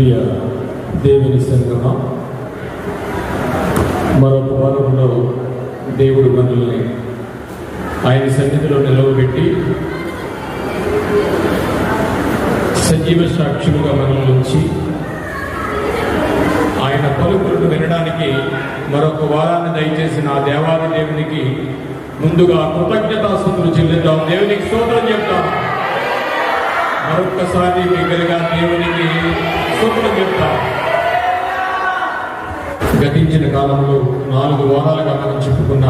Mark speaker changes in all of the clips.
Speaker 1: ప్రియ దేవుని సంగమా, మరొక వారంలో దేవుడు మనల్ని ఆయన సన్నిధిలో నిలవబెట్టి సజీవ సాక్షులుగా మనల్ని ఉంచి ఆయన పలుకులను వినడానికి మరొక వారాన్ని దయచేసిన ఆ దేవాది దేవునికి ముందుగా కృతజ్ఞతాస్తుతులు చెల్లిద్దాం. దేవునికి స్తోత్రం చెప్తాం. మరొక్కసారి బిగ్గరగా దేవునికి స్తోత్రం చెప్తాం. గతించిన కాలంలో 4 వారాలుగా మనం చెప్పుకున్న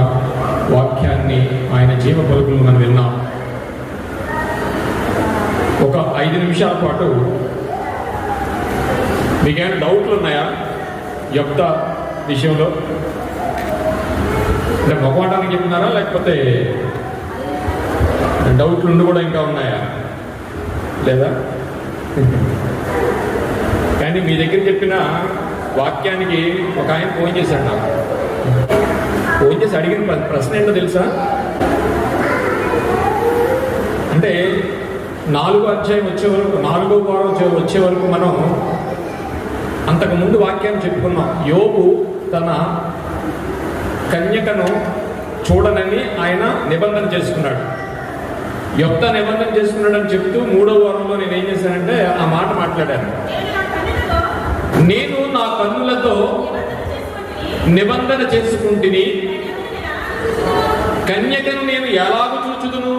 Speaker 1: వాక్యాన్ని, ఆయన జీవ పలుకులు మనం విన్నాం. ఒక 5 నిమిషాల పాటు మీకేమైనా డౌట్లు ఉన్నాయా యెఫ్తా విషయంలో? అంటే మొగవాటానికి చెప్తున్నారా, లేకపోతే డౌట్లు ఉండి కూడా ఇంకా ఉన్నాయా? లేదా? కానీ మీ దగ్గర చెప్పిన వాక్యానికి ఒక ఆయన ఫోన్ చేశాడు నాకు. ఫోన్ చేసి అడిగిన ప్రశ్న ఏంటో తెలుసా? అంటే 4వ అధ్యాయం వచ్చే వరకు, 4వ వారం వచ్చే వరకు మనం అంతకుముందు వాక్యాన్ని చెప్పుకున్నాం. యోబు తన కన్యకను చూడనని ఆయన నిబంధన చేసుకున్నాడు. యెఫ్తా నిబంధన చేసుకున్నాడని చెప్తూ 3వ వారంలో నేను ఏం చేశానంటే ఆ మాట మాట్లాడాను. నేను నా కన్నులతో నిబంధన చేసుకుంటుని, కన్యకను నేను ఎలాగూ చూచుదును.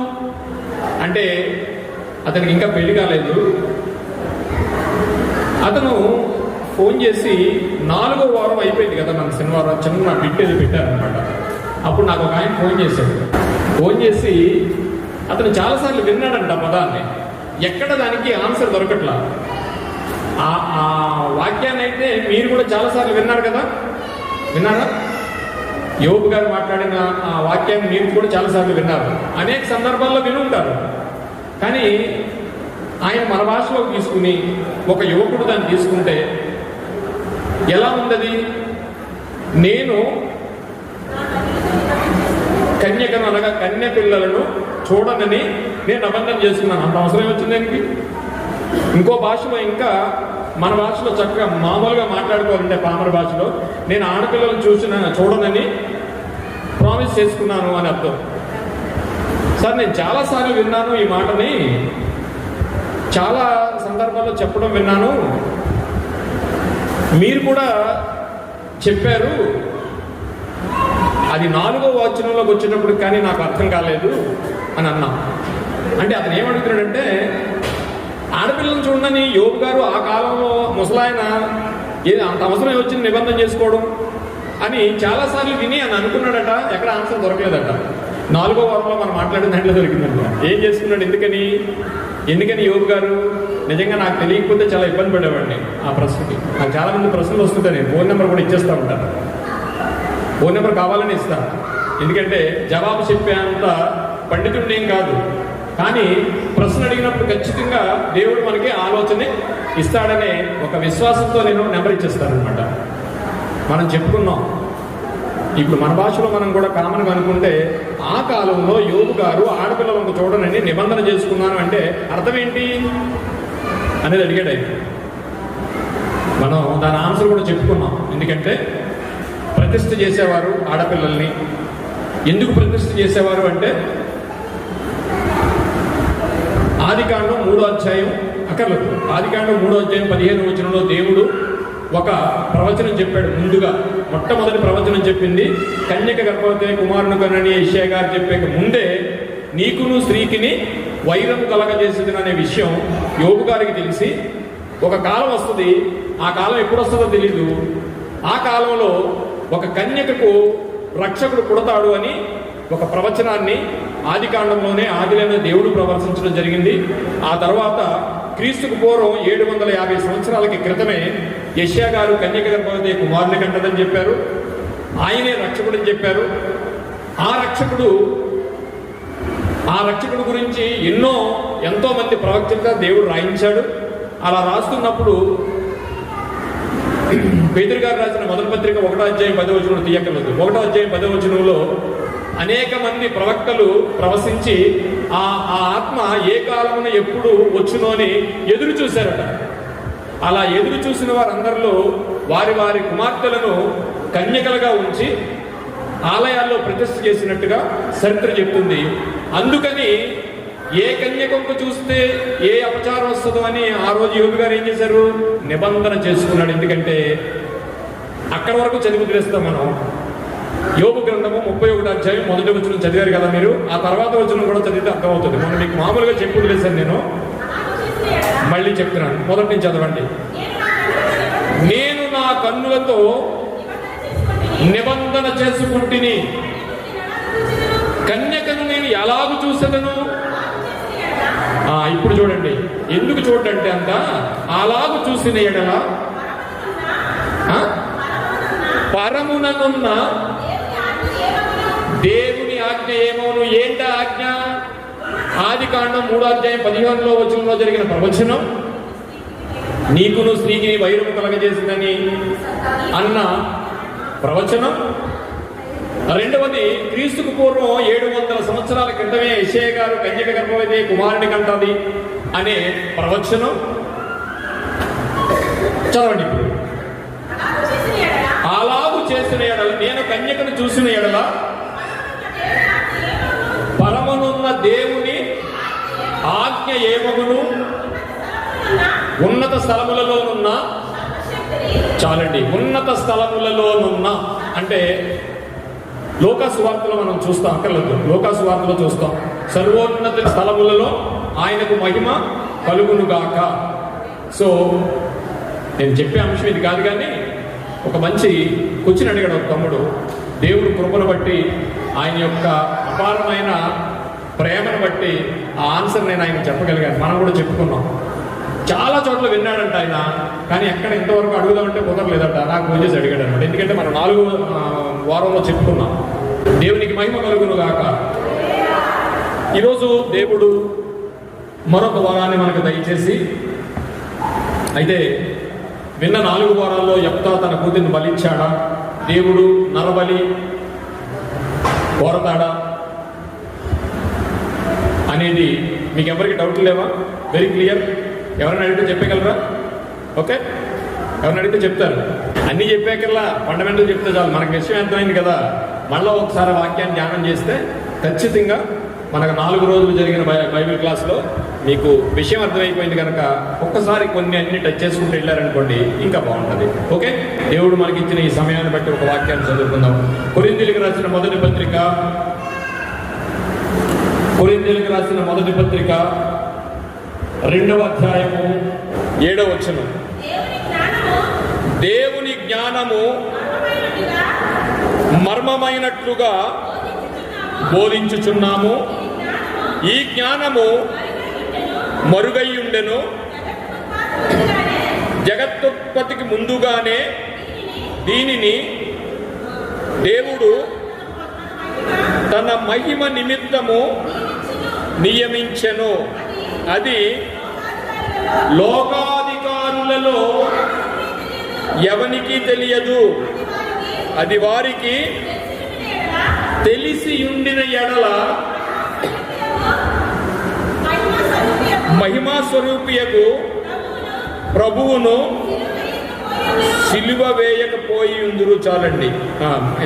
Speaker 1: అంటే అతనికి ఇంకా పెళ్లి కాలేదు. అతను ఫోన్ చేసి 4వ వారం అయిపోయింది కదా, మన శనివారం చిన్న బిట్టేది పెట్టారనమాట. అప్పుడు నాకు ఒక ఆయన ఫోన్ చేశాడు. ఫోన్ చేసి అతను చాలాసార్లు విన్నాడంట పదాన్ని, ఎక్కడ దానికి ఆన్సర్ దొరకట్లా. ఆ వాక్యాన్ని అయితే మీరు కూడా చాలాసార్లు విన్నారు కదా, విన్నారా? యోబు గారు మాట్లాడిన ఆ వాక్యాన్ని మీరు కూడా చాలాసార్లు విన్నారు. అనేక సందర్భాల్లో విని ఉంటారు. కానీ ఆయన మన భాషలోకి తీసుకుని ఒక యువకుడు దాన్ని తీసుకుంటే ఎలా ఉన్నది? నేను కన్యకను అనగా కన్య పిల్లలను చూడనని నేను నిబంధన చేసుకున్నాను. అంత అవసరం వచ్చింది దానికి. ఇంకో భాషలో, ఇంకా మన భాషలో చక్కగా మామూలుగా మాట్లాడుకోవాలంటే పామర భాషలో, నేను ఆడపిల్లలను చూడనని ప్రామిస్ చేసుకున్నాను అని అర్థం. సార్, నేను చాలాసార్లు విన్నాను ఈ మాటని, చాలా సందర్భాల్లో చెప్పడం విన్నాను, మీరు కూడా చెప్పారు, అది 4వ వచనంలోకి వచ్చేటప్పుడు కానీ నాకు అర్థం కాలేదు అని అన్నా. అంటే అతను ఏమడుగుతున్నాడంటే, ఆడపిల్లలను చూడని యోబు గారు ఆ కాలంలో ముసలాయన ఏది అంత అవసరం వచ్చింది నిబంధన చేసుకోవడం అని చాలాసార్లు విని అని అనుకున్నాడట. ఎక్కడ ఆన్సర్ దొరకలేదట. 4వ వారంలో మనం మాట్లాడిన దాంట్లో దొరికిందంట. ఏం చేసుకున్నాడు? ఎందుకని యోబు గారు? నిజంగా నాకు తెలియకపోతే చాలా ఇబ్బంది పడేవాడిని ఆ ప్రశ్నకి. నాకు చాలా మంది ప్రశ్నలు వస్తుంటాయి. నేను ఫోన్ నెంబర్ కూడా ఇచ్చేస్తూ ఉంటాను. ఫోన్ నెంబర్ కావాలని ఇస్తాను. ఎందుకంటే జవాబు చెప్పేంత పండితుడిని ఏం కాదు. కానీ ప్రశ్న అడిగినప్పుడు ఖచ్చితంగా దేవుడు మనకి ఆలోచన ఇస్తాడనే ఒక విశ్వాసంతో నేను నెంబర్ ఇచ్చేస్తానమాట. మనం చెప్పుకున్నాం, ఇప్పుడు మన భాషలో మనం కూడా కామన్గా అనుకుంటే, ఆ కాలంలో యోబు గారు ఆడపిల్లలను చూడనని నిబంధన చేసుకున్నాను అంటే అర్థం ఏంటి అనేది అడిగాడు. మనం దాని ఆన్సర్ కూడా చెప్పుకున్నాం. ఎందుకంటే ప్రతిష్ఠ చేసేవారు ఆడపిల్లల్ని. ఎందుకు ప్రతిష్ఠ చేసేవారు అంటే, ఆదికాండం 3వ అధ్యాయం అక్కర్లేదు, ఆదికాండం 3వ అధ్యాయం 15వ వచనంలో దేవుడు ఒక ప్రవచనం చెప్పాడు. ముందుగా మొట్టమొదటి ప్రవచనం చెప్పింది కన్యక గర్భవతి కుమారుని కనని యెషయా గారు చెప్పే ముందే నీకును స్త్రీకిని వైరం కలగజేసింది అనే విషయం యోబు గారికి తెలిసి, ఒక కాలం వస్తుంది, ఆ కాలం ఎప్పుడు వస్తుందో తెలీదు, ఆ కాలంలో ఒక కన్యకకు రక్షకుడు పుడతాడు అని ఒక ప్రవచనాన్ని ఆదికాండంలోనే, ఆదిలోనే దేవుడు ప్రవర్తించడం జరిగింది. ఆ తర్వాత క్రీస్తుకు పూర్వం 750 సంవత్సరాలకి క్రితమే యెషయా గారు కన్యక గర్భవతి కుమారుని కంటదని చెప్పారు. ఆయనే రక్షకుడని చెప్పారు. ఆ రక్షకుడు గురించి ఎంతో మంది ప్రవక్తలుగా దేవుడు రాయించాడు. అలా రాస్తున్నప్పుడు పేతురు గారు రాసిన మొదటి పత్రిక 1వ అధ్యాయం 10వ వచనం తీయకలేదు. 1వ అధ్యాయం 10వ వచనంలో అనేక మంది ప్రవక్తలు ప్రవశించి ఆ ఆత్మ ఏ కాలమున ఎప్పుడు వచ్చునో అని ఎదురు చూశారట. అలా ఎదురు చూసిన వారందరిలో వారి వారి కుమార్తెలను కన్యకలుగా ఉంచి ఆలయాల్లో ప్రతిష్ఠ చేసినట్టుగా చరిత్ర చెప్తుంది. అందుకని ఏ కన్యకంకు చూస్తే ఏ అపచారం వస్తుందో అని ఆ రోజు యోగి గారు ఏం చేశారు, నిబంధన చేసుకున్నాడు. ఎందుకంటే అక్కడి వరకు చదివి వదిలేస్తాం మనం. యోగు గ్రంథము 31వ అధ్యాయం 1వ వచనం చదివారు కదా మీరు, ఆ తర్వాత వచనం కూడా చదివితే అర్థమవుతుంది. మనం మీకు మామూలుగా చెప్పి వదిలేశాను, నేను మళ్ళీ చెప్తున్నాను. మొదటి నుంచి చదవండి. నేను నా కన్నులతో నిబంధన చేసుకుంటుని, కన్యకను నేను ఎలాగూ చూసేదను. ఇప్పుడు చూడండి, ఎందుకు చూడంటే అంత అలాగూ చూసిన ఎడల పరముననున్న దేవుని ఆజ్ఞ ఏమోను. ఏంట ఆజ్ఞ? ఆదికాండం 3వ అధ్యాయం 15వ వచనంలో జరిగిన ప్రవచనం, నీకును స్త్రీకి వైరము కలగజేసిందని అన్న ప్రవచనం. రెండవది, క్రీస్తుకు పూర్వం 700 సంవత్సరాల క్రితమే యెషయా గారు కన్యక గర్భవతి కుమారుని కంటది అనే ప్రవచనం. చదవండి. అలాగు చేసిన ఎడల, నేను కన్యకను చూసిన ఎడల పరమనున్న దేవుని ఆజ్ఞ ఏమగును, ఉన్నత స్థలములలోనున్న, చాలండి, ఉన్నత స్థలములలోనున్న అంటే లోకా సువార్తలో మనం చూస్తాం, అక్కర్లేదు, లోకా సువార్తలో చూస్తాం, సర్వోన్నత స్థలములలో ఆయనకు మహిమ కలుగునుగాక. సో నేను చెప్పే అంశం ఇది కాదు, కానీ ఒక మంచి క్వశ్చన్ అడిగాడు ఒక తమ్ముడు. దేవుడు కృపను బట్టి, ఆయన యొక్క అపారమైన ప్రేమను బట్టి ఆ ఆన్సర్ నేను ఆయన చెప్పగలిగాను. మనం కూడా చెప్పుకున్నాం. చాలా చోట్ల విన్నాడంట ఆయన, కానీ ఎక్కడ ఇంతవరకు అడుగుదామంటే కుదరలేదంట. నాకు ఫోన్ చేసి అడిగాడు అనమాట. ఎందుకంటే మనం 4వ వారంలో చెప్పుకున్నాం. దేవునికి మహిమ కలుగును గాక. ఈరోజు దేవుడు మరొక వారాన్ని మనకు దయచేసి, అయితే విన్న 4 వారాల్లో యెఫ్తా తన కూతురిని బలిచ్చాడా, దేవుడు నరబలి కోరతాడా అనేది మీకు ఎవరికి డౌట్ లేవా? Very clear. ఎవరైనా అడిగితే చెప్పగలరా? ఓకే, ఎవరిని అడిగితే చెప్తారు. అన్నీ చెప్పాకల్లా ఫండమెంటల్ చెప్తే చాలు. మనకు విషయం అర్థమైంది కదా. మళ్ళీ ఒకసారి వాక్యాన్ని ధ్యానం చేస్తే ఖచ్చితంగా మనకు 4 రోజులు జరిగిన బైబిల్ క్లాస్లో మీకు విషయం అర్థమైపోయింది కనుక ఒక్కసారి కొన్ని అన్ని టచ్ చేసుకుంటూ వెళ్ళారనుకోండి, ఇంకా బాగుంటుంది. ఓకే, దేవుడు మనకి ఇచ్చిన ఈ సమయాన్ని బట్టి ఒక వాక్యాన్ని చదువుకుందాం. కొరింథీయులకు రాసిన మొదటి పత్రిక 2వ అధ్యాయము 7వ వచనం. దేవుని జ్ఞానము మర్మమైనట్లుగా బోధించుచున్నాము. ఈ జ్ఞానము మరుగైయుండెను, జగత్తుత్పత్తికి ముందుగానే దీనిని దేవుడు తన మహిమ నిమిత్తము నియమించెను. అది లోకాధికారులలో ఎవనికి తెలియదు. అది వారికి తెలిసి ఉండిన ఎడల మహిమా స్వరూపియకు ప్రభువును సిలువ వేయకపోయి ఉందురు. చాలండి,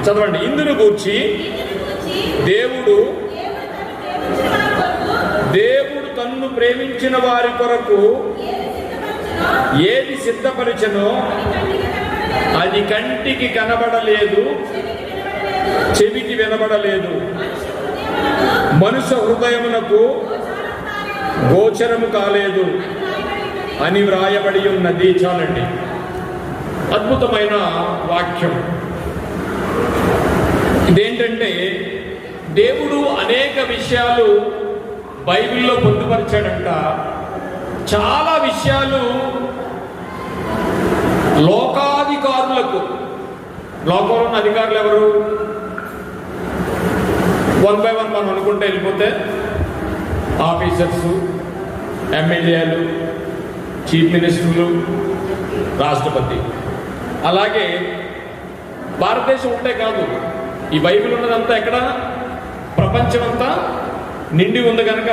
Speaker 1: చదవండి. ఇందును గూర్చి దేవుడు తన్ను ప్రేమించిన వారి కొరకు ఏది సిద్ధపరిచెనో అది కంటికి కనబడలేదు, చెవికి వినబడలేదు, మనుష్య హృదయమునకు గోచరము కాలేదు అని వ్రాయబడి ఉన్నది. చాలండి, అద్భుతమైన వాక్యం. ఇదేంటంటే దేవుడు అనేక విషయాలు బైబిల్లో పొందుపరిచాడంట. చాలా విషయాలు లోకాధికారులకు, లోకంలో ఉన్న అధికారులు ఎవరు? 1 by 1 మనం అనుకుంటే వెళ్ళిపోతే ఆఫీసర్సు, ఎమ్మెల్యేలు, చీఫ్ మినిస్టర్లు, రాష్ట్రపతి. అలాగే భారతదేశం ఉంటే కాదు, ఈ బైబిల్ ఉన్నదంతా ఎక్కడ? ప్రపంచమంతా నిండి ఉంది కనుక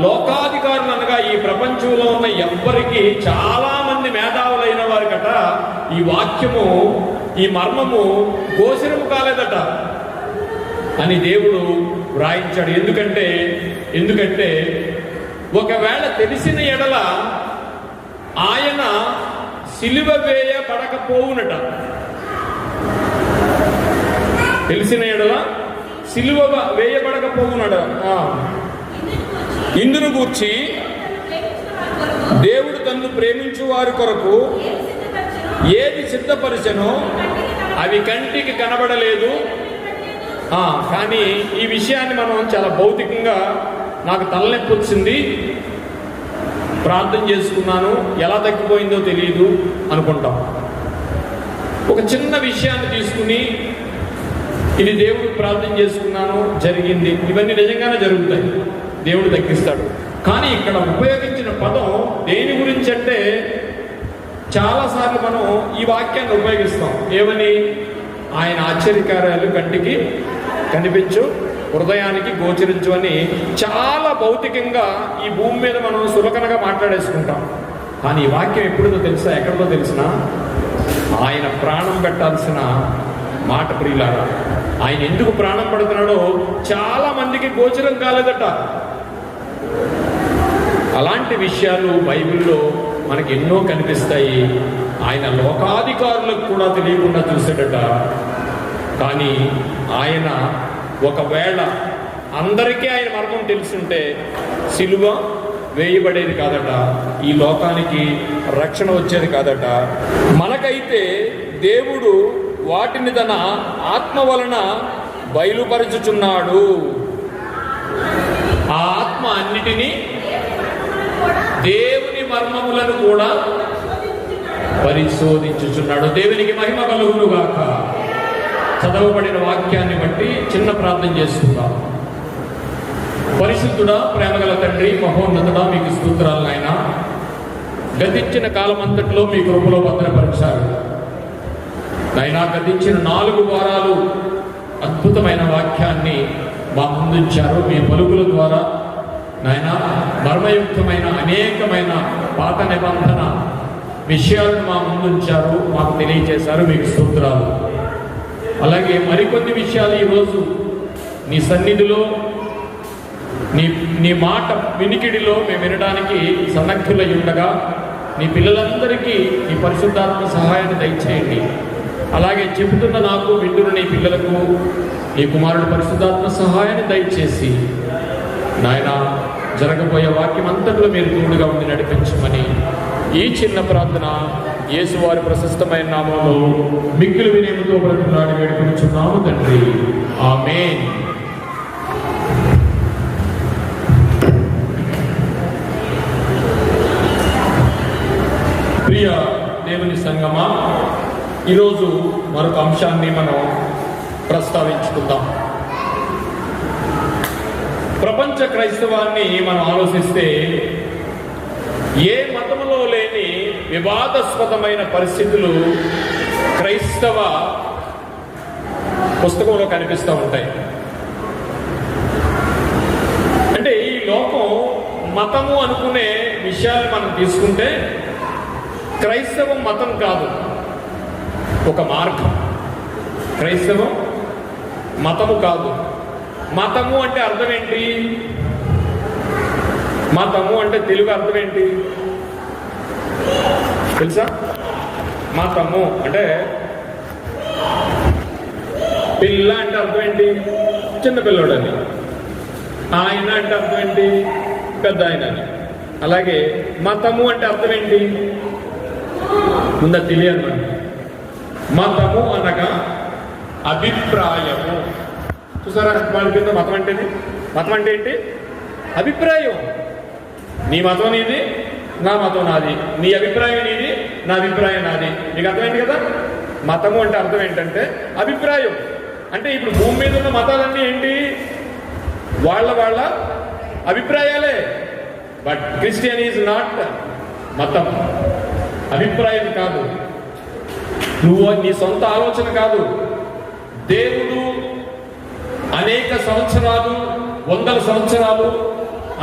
Speaker 1: లోకాధికారులు అనగా ఈ ప్రపంచంలో ఉన్న ఎవ్వరికి చాలా మంది మేధావులు ఈ వాక్యము, ఈ మర్మము గోచరము కాలేదట అని దేవుడు వ్రాయించాడు. ఎందుకంటే ఒకవేళ తెలిసిన ఎడల ఆయన సిలువ వేయబడకపోవునట. తెలిసిన ఎడల సిలువ వేయబడకపోవునట. ఇందును గూర్చి దేవుడు తన్ను ప్రేమించు వారి కొరకు ఏది సిద్ధపరిచెనో అవి కంటికి కనబడలేదు. కానీ ఈ విషయాన్ని మనం చాలా భౌతికంగా, నాకు తలనొప్పి వచ్చింది, ప్రార్థన చేసుకున్నాను, ఎలా తగ్గిపోయిందో తెలియదు అనుకుంటాం. ఒక చిన్న విషయాన్ని తీసుకుని ఇది దేవుడు ప్రార్థన చేసుకున్నాను, జరిగింది, ఇవన్నీ నిజంగానే జరుగుతాయి, దేవుడు తగ్గిస్తాడు. కానీ ఇక్కడ ఉపయోగించిన పదం దేని గురించి అంటే, చాలాసార్లు మనం ఈ వాక్యాన్ని ఉపయోగిస్తాం. ఏమని? ఆయన ఆశ్చర్యకార్యాలు కంటికి కనిపించు, హృదయానికి గోచరించు అని చాలా భౌతికంగా ఈ భూమి మీద మనం సులకనగా మాట్లాడేసుకుంటాం. కానీ ఈ వాక్యం ఎప్పుడుదో తెలుసా? ఎక్కడితో తెలిసినా ఆయన ప్రాణం పెట్టాల్సిన మాట ప్రియులారా. ఆయన ఎందుకు ప్రాణం పెడుతున్నాడో చాలా మందికి గోచరం కాలేదట. అలాంటి విషయాలు బైబిల్లో మనకి ఎన్నో కనిపిస్తాయి. ఆయన లోకాధికారులకు కూడా తెలియకుండా చూశాడట. కానీ ఆయన ఒకవేళ అందరికీ ఆయన మర్మం తెలుసుంటే సిలువ వేయబడేది కాదట, ఈ లోకానికి రక్షణ వచ్చేది కాదట. మనకైతే దేవుడు వాటిని తన ఆత్మ వలన బయలుపరచుచున్నాడు. ఆ ఆత్మ అన్నిటినీ, దేవుని మర్మములను కూడా పరిశోధించుచున్నాడు. దేవునికి మహిమ కలుగునుగాక. చదవబడిన వాక్యాన్ని బట్టి చిన్న ప్రార్థన చేసుకుందాం. పరిశుద్ధుడా, ప్రేమగల తండ్రి, మహోన్నతుడా, మీకు స్తోత్రాలు నాయనా. గతించిన కాలం అంతట్లో మీ కృపలో భద్రపరిచారు నాయనా. గతించిన 4 వారాలు అద్భుతమైన వాక్యాన్ని మా ముందుంచారు. మీ పలుకుల ద్వారా నాయనా మర్మయుక్తమైన అనేకమైన పాత నిబంధన విషయాలను మా ముందుంచారు, మాకు తెలియజేశారు. మీకు స్తోత్రాలు. అలాగే మరికొన్ని విషయాలు ఈరోజు నీ సన్నిధిలో, నీ మాట వినికిడిలో మేము వినడానికి సన్నద్ధులై ఉండగా నీ పిల్లలందరికీ నీ పరిశుద్ధాత్మ సహాయాన్ని దయచేయండి. అలాగే చెబుతున్న నాకు, వింటున్న నీ పిల్లలకు నీ కుమారుడు పరిశుద్ధాత్మ సహాయాన్ని దయచేసి నాయన జరగబోయే వాక్యం అంతట్లో మీరు తోడుగా ఉండి నడిపించమని ఈ చిన్న ప్రార్థన యేసువారి ప్రశస్తమైన నామంలో మిక్కిలి వినయముతో బ్రతిమలాడి వేడుకొనుచున్నాము తండ్రి. ఆమేన్. ప్రియ దేవుని సంగమా, ఈరోజు మరొక అంశాన్ని మనం ప్రస్తావించుకుందాం. ప్రపంచ క్రైస్తవాన్ని మనం ఆలోచిస్తే ఏ మతములో లేని వివాదాస్పదమైన పరిస్థితులు క్రైస్తవ పుస్తకంలో కనిపిస్తూ ఉంటాయి. అంటే ఈ లోకం మతము అనుకునే విషయాలు మనం తీసుకుంటే క్రైస్తవం మతం కాదు, ఒక మార్గం. క్రైస్తవం మతము కాదు. మతము అంటే అర్థం ఏంటి? మతము అంటే తెలుగు అర్థం ఏంటి తెలుసా? మతము అంటే పిల్ల అంటే అర్థం ఏంటి? చిన్నపిల్లడు అని. ఆయన అంటే అర్థం ఏంటి? పెద్ద ఆయన అని. అలాగే మతము అంటే అర్థం ఏంటి? ముందు తెలియదు మనకి. మతము అనగా అభిప్రాయము. చూసారా వాళ్ళ కింద మతం అంటేది? మతం అంటే ఏంటి? అభిప్రాయం. నీ మతం నీది, నా మతం నాది. నీ అభిప్రాయం నీది, నా అభిప్రాయం నాది. నీకు అర్థమైంది కదా? మతము అంటే అర్థం ఏంటంటే అభిప్రాయం. అంటే ఇప్పుడు భూమి మీద ఉన్న మతాలన్నీ ఏంటి? వాళ్ళ అభిప్రాయాలే. బట్ క్రిస్టియన్ ఈజ్ నాట్ మతం. అభిప్రాయం కాదు, నువ్వు నీ సొంత ఆలోచన కాదు. దేవుడు అనేక సంవత్సరాలు, 100 సంవత్సరాలు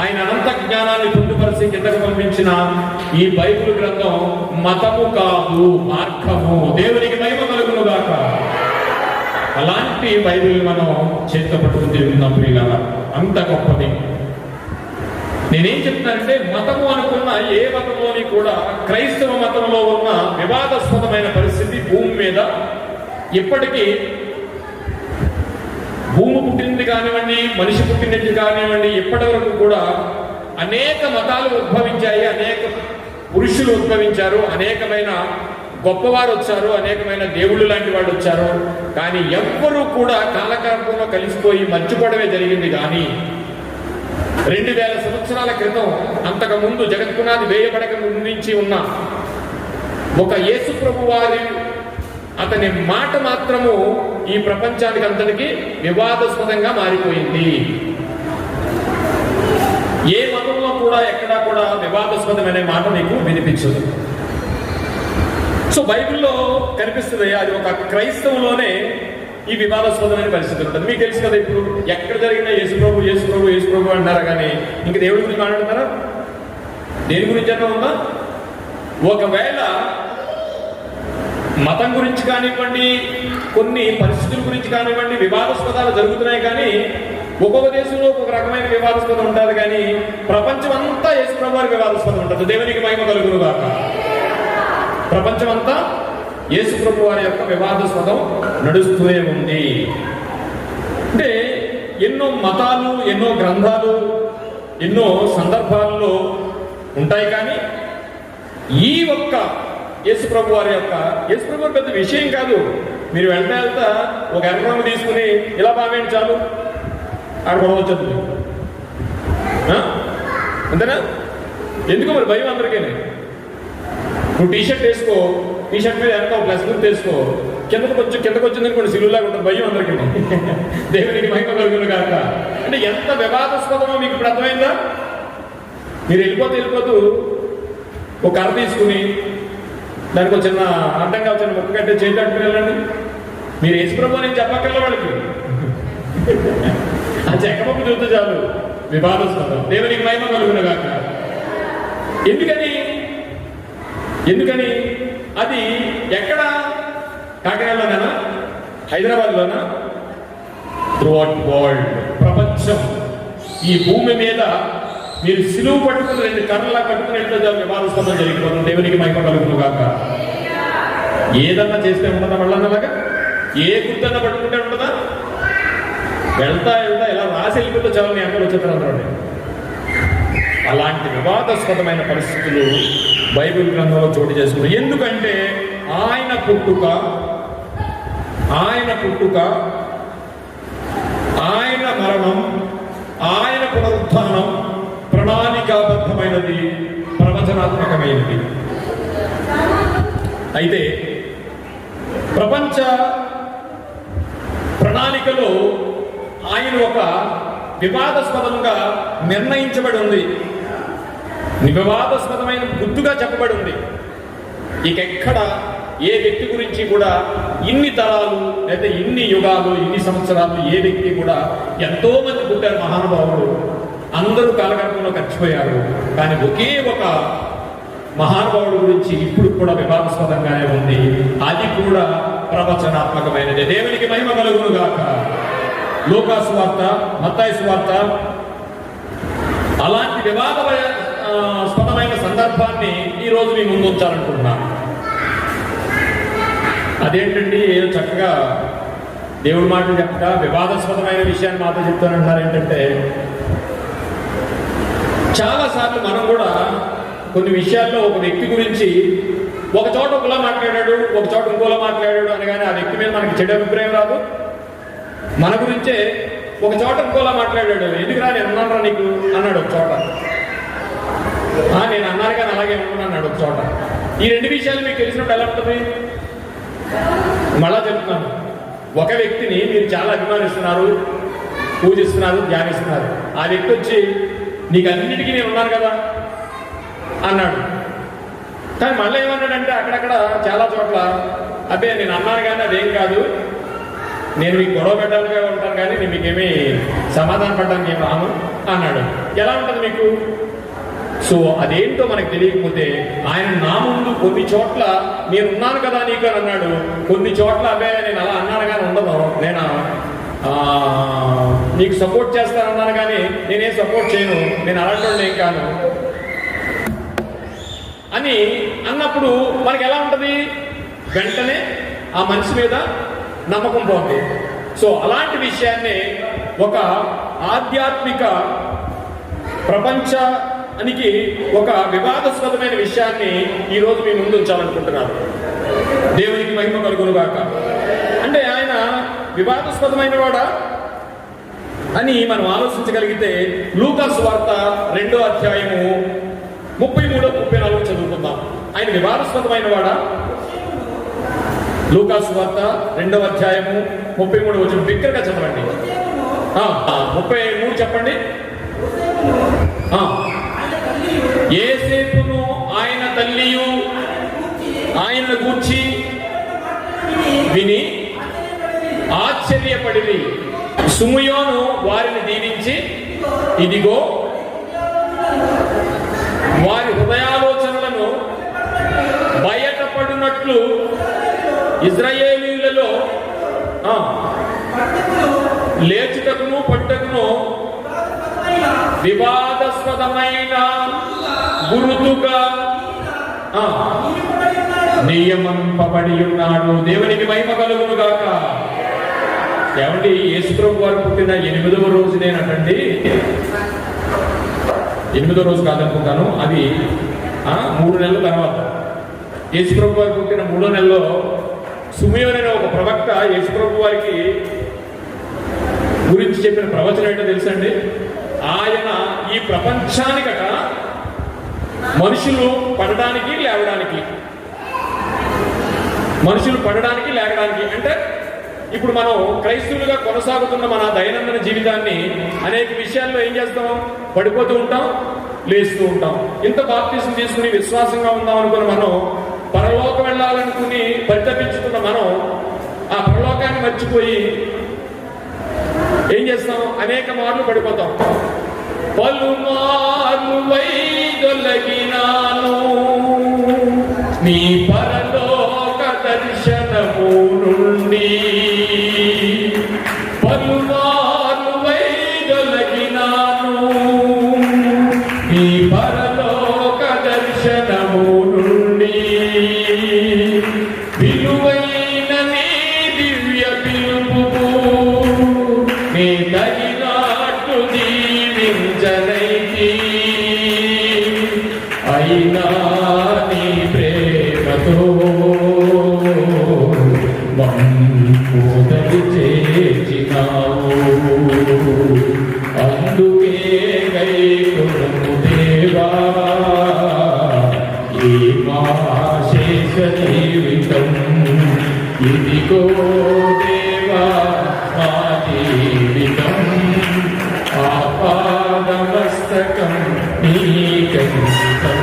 Speaker 1: ఆయన అనంత జ్ఞానాన్ని పొందుపరిచి కిందకు పంపించిన ఈ బైబిల్ గ్రంథం మతము కాదు, మార్గము. దేవునికి మహిమ కలుగునుగాక. అలాంటి బైబిల్ మనం చేతితో పట్టుకుని తిరుగుతున్నాం ప్రియులారా. అంత గొప్పది. నేనేం చెప్తున్నానంటే, మతము అనుకున్న ఏ మతంలోని కూడా క్రైస్తవ మతంలో ఉన్న వివాదాస్పదమైన పరిస్థితి భూమి మీద ఇప్పటికీ, భూమి పుట్టింది కానివ్వండి, మనిషి పుట్టినది కానివ్వండి, ఇప్పటి వరకు కూడా అనేక మతాలు ఉద్భవించాయి, అనేక పురుషులు ఉద్భవించారు, అనేకమైన గొప్పవారు వచ్చారు, అనేకమైన దేవుళ్ళు లాంటి వాళ్ళు వచ్చారు. కానీ ఎవ్వరూ కూడా కాలక్రమంలో కలిసిపోయి మర్చిపోవడమే జరిగింది. కానీ 2000 సంవత్సరాల క్రితం, అంతకు ముందు జగత్పునాది వేయబడక నుంచి ఉన్న ఒక యేసు ప్రభు వారి అతని మాట మాత్రము ఈ ప్రపంచానికి అంతటికి వివాదాస్పదంగా మారిపోయింది. ఏ మతంలో కూడా ఎక్కడా కూడా వివాదాస్పదమైన మాట మీకు వినిపించదు. సో బైబిల్లో కనిపిస్తుంది, అది ఒక క్రైస్తవులోనే ఈ వివాదాస్పదమైన పరిస్థితి ఉంటుంది. మీకు తెలుసు కదా, ఇప్పుడు ఎక్కడ జరిగినా యేసు ప్రభు యేసు ప్రభు యేసు ప్రభు అంటారా, కానీ ఇంక దేవుడి గురించి మాట్లాడతారా? దేని గురించి అన్నా ఉందా? ఒకవేళ మతం గురించి కానివ్వండి, కొన్ని పరిస్థితుల గురించి కానివ్వండి, వివాదాస్పదాలు జరుగుతున్నాయి. కానీ ఒక్కొక్క దేశంలో ఒక్కొక్క రకమైన వివాదాస్పదం ఉంటుంది. కానీ ప్రపంచం అంతా యేసు ప్రభు వారి వివాదాస్పదం ఉంటుంది. దేవునికి మహిమ కలుగునుగాక. ప్రపంచం అంతా యేసు ప్రభు వారి యొక్క వివాదాస్పదం నడుస్తూనే ఉంది. అంటే ఎన్నో మతాలు, ఎన్నో గ్రంథాలు, ఎన్నో సందర్భాల్లో ఉంటాయి. కానీ ఈ ఒక్క యేసు ప్రభు వారి యొక్క, యేసు ప్రభు పెద్ద విషయం కాదు. మీరు వెళ్తా ఒక ఎర్ర రంగు తీసుకుని ఇలా బావేంటి చాలు, ఆడ గొడవచ్చదు. అంతేనా? ఎందుకు మరి భయం అందరికీ? నువ్వు టీషర్ట్ వేసుకో, టీషర్ట్ మీద వెనక ప్లస్ గుర్తు వేసుకో, కిందకు వచ్చిందని కొన్ని సిలువులాగా ఉంటుంది భయం అందరికీ. దేవునికి మహిమ కలుగునుగాక. అంటే ఎంత వివాదాస్పదమో మీకు ఇప్పుడు అర్థమైందా? మీరు వెళ్ళిపోతూ ఒక కర్ర తీసుకుని దానికి ఒక చిన్న అడ్డంగా వచ్చిన ముక్క కట్టే చేతి అట్టుకుని వెళ్ళండి. మీరు యేసు ప్రభు నేను చెప్పక్కర్లే వాళ్ళకి. ఆ చెక్కపప్పు చూస్తే చాలు వివాదాస్పదం. దేవునికి మహిమ కలుగునుగాక. ఎందుకని అది ఎక్కడ? కాకినాడలోనేనా? హైదరాబాద్లోనా? త్రూఅవుట్ వరల్డ్, ప్రపంచం, ఈ భూమి మీద మీరు సిలువు పట్టుకుని 2 కర్రలా పట్టుకుని వెళ్తే వివాదాస్పదం జరిగిపోతుంది. దేవునికి మహిమ కలుగునుగాక. ఏదన్నా చేస్తే ఉంటుందా వాళ్ళలాగా? ఏ గుర్తన్నా పట్టుకుంటే ఉంటుందా? వెళ్తా ఇలా రాసి వెళ్ళిపోతే చాలు నీ అక్కలు వచ్చేస్తారు. అలాంటి వివాదాస్పదమైన పరిస్థితులు బైబిల్ గ్రంథంలో చోటు చేసుకున్నాయి. ఎందుకంటే ఆయన పుట్టుక, ఆయన మరణం, ఆయన పునరుత్థానం ప్రణాళికాబద్ధమైనది, ప్రవచనాత్మకమైనది. అయితే ప్రపంచ ప్రణాళికలో ఆయన ఒక వివాదాస్పదంగా నిర్ణయించబడి ఉంది, వివాదాస్పదమైన గుర్తుగా చెప్పబడి ఉంది. ఇకెక్కడ ఏ వ్యక్తి గురించి కూడా ఇన్ని తరాలు లేదా ఇన్ని యుగాలు, ఇన్ని సంవత్సరాలు ఏ వ్యక్తి కూడా, ఎంతో మంది పుట్టారు మహానుభావులు, అందరూ కాలగర్భంలో ఖర్చిపోయారు. కానీ ఒకే ఒక మహానుభావుడు గురించి ఇప్పుడు కూడా వివాదాస్పదంగానే ఉంది. అది కూడా ప్రవచనాత్మకమైనది. దేవునికి మహిమ కలుగునుగాక. లూకా సువార్త, మత్తయి సువార్త అలాంటి వివాదాస్పదమైన సందర్భాన్ని ఈ రోజు మీ ముందు ఉంచాలనుకుంటున్నాను. అదేంటండి, ఏదో చక్కగా దేవుడి మాటలు చెప్తా వివాదాస్పదమైన విషయాన్ని మాతో చెప్తానంటున్నారు. ఏంటంటే, చాలాసార్లు మనం కూడా కొన్ని విషయాల్లో ఒక వ్యక్తి గురించి ఒక చోట ఒకలా మాట్లాడాడు, ఒక చోట ఇంకోలా మాట్లాడాడు అనగానే ఆ వ్యక్తి మీద మనకి చెడు అభిప్రాయం రాదు. మన గురించే ఒక చోట ఇంకోలా మాట్లాడాడు, ఎందుకురా నేను అన్నాను నీకు అన్నాడు ఒక చోట, నేను అన్నాను కానీ అలాగే అన్నాడు ఒక చోట. ఈ 2 విషయాలు మీకు తెలిసినప్పుడు ఎలా ఉంటుంది? మళ్ళా చెప్తున్నాను, ఒక వ్యక్తిని మీరు చాలా అభిమానిస్తున్నారు, పూజిస్తున్నారు, ధ్యానిస్తున్నారు. ఆ వ్యక్తి వచ్చి నీకు అన్నిటికీ నేను ఉన్నాను కదా అన్నాడు. కానీ మళ్ళీ ఏమన్నాడంటే అక్కడక్కడ చాలా చోట్ల, అబ్బే నేను అన్నాను కానీ అదేం కాదు, నేను మీకు గొడవ పెట్టాలిగా ఉంటాను కానీ నేను మీకేమీ సమాధానం పడడానికి ఏం రాను అన్నాడు. ఎలా ఉంటుంది మీకు? సో అదేంటో మనకు తెలియకపోతే ఆయన నా ముందు కొన్ని చోట్ల నేనున్నాను కదా నీకు అని అన్నాడు, కొన్ని చోట్ల అబ్బే నేను అలా అన్నాను కానీ ఉండదు, నేను నీకు సపోర్ట్ చేస్తానన్నాను కానీ నేనేం సపోర్ట్ చేయను, నేను అలాంటి ఏం కాను అని అన్నప్పుడు మనకి ఎలా ఉంటుంది? వెంటనే ఆ మనిషి మీద నమ్మకం పోతుంది. సో అలాంటి విషయాన్ని ఒక ఆధ్యాత్మిక ప్రపంచానికి ఒక వివాదాస్పదమైన విషయాన్ని ఈరోజు మీ ముందు ఉంచాలనుకుంటున్నాను. దేవునికి మహిమ కలుగునుగాక. అంటే ఆయన వివాదాస్పదమైన వాడా అని మనం ఆలోచించగలిగితే లూకా సువార్త 2వ అధ్యాయము 33, 34 చదువుకుందాం. ఆయన వివాదాస్పదమైన వాడా? లూకా సువార్త 2వ అధ్యాయము 33 వచ్చిన బిగ్గరగా చదవండి. 33 చెప్పండి. యేసేపును ఆయన తల్లియు ఆయనను గూర్చి విని ఆశ్చర్యపడిరి. సుమయోను వారిని దీవించి, ఇదిగో వారి హృదయాలోచనలను బయటపడినట్లు ఇజ్రాయేలీయులలో లేచుటకును పట్టుటకును వివాదాస్పదమైన గురుతుగా నియమింపబడి ఉన్నాడు. దేవునికి మహిమ కలుగును గాక. ఏమండి, యేసుప్రభు వారు పుట్టిన 8వ రోజునేనండి, 8వ రోజు కాదనుకుంటాను, అది 3 నెలల తర్వాత. యేసుప్రభు వారు పుట్టిన 3వ నెలలో సుమయోను అనే ఒక ప్రవక్త యేసుప్రభు వారికి గురించి చెప్పిన ప్రవచనం ఏంటో తెలుసండి? ఆయన ఈ ప్రపంచానికట మనుషులు పడడానికి లేవడానికి, మనుషులు పడడానికి లేవడానికి, అంటే ఇప్పుడు మనం క్రైస్తవులుగా కొనసాగుతున్న మన దైనందిన జీవితాన్ని అనేక విషయాల్లో ఏం చేస్తాం? పడిపోతూ ఉంటాం, లేస్తూ ఉంటాం. ఇంత బాప్తిసం తీసుకుని విశ్వాసంగా ఉందాం అనుకుని మనం పరలోకం వెళ్ళాలనుకుని పరితపించుతున్న మనం ఆ పరలోకాన్ని మర్చిపోయి ఏం చేస్తాం? అనేక మార్లు పడిపోతాం. పలుమార్లు వైదొలగినాను నీ పరలోక దర్శనము నుండి, పలుమార్లు వైదొలగినాను నీ పరలోక దర్శనము నుండి, విలువైన నీ దివ్య పిలుపుకు నీ తగినట్టు జీవించనైతి, అయినా నీ ప్రేమతో మొదటి చేర్చినావు, అందుకే గైకొనుము దేవా ఈ మా శేష జీవితం, ఇదిగో దేవా మా జీవితం, ఆపాదమస్తకం నీకంకితం,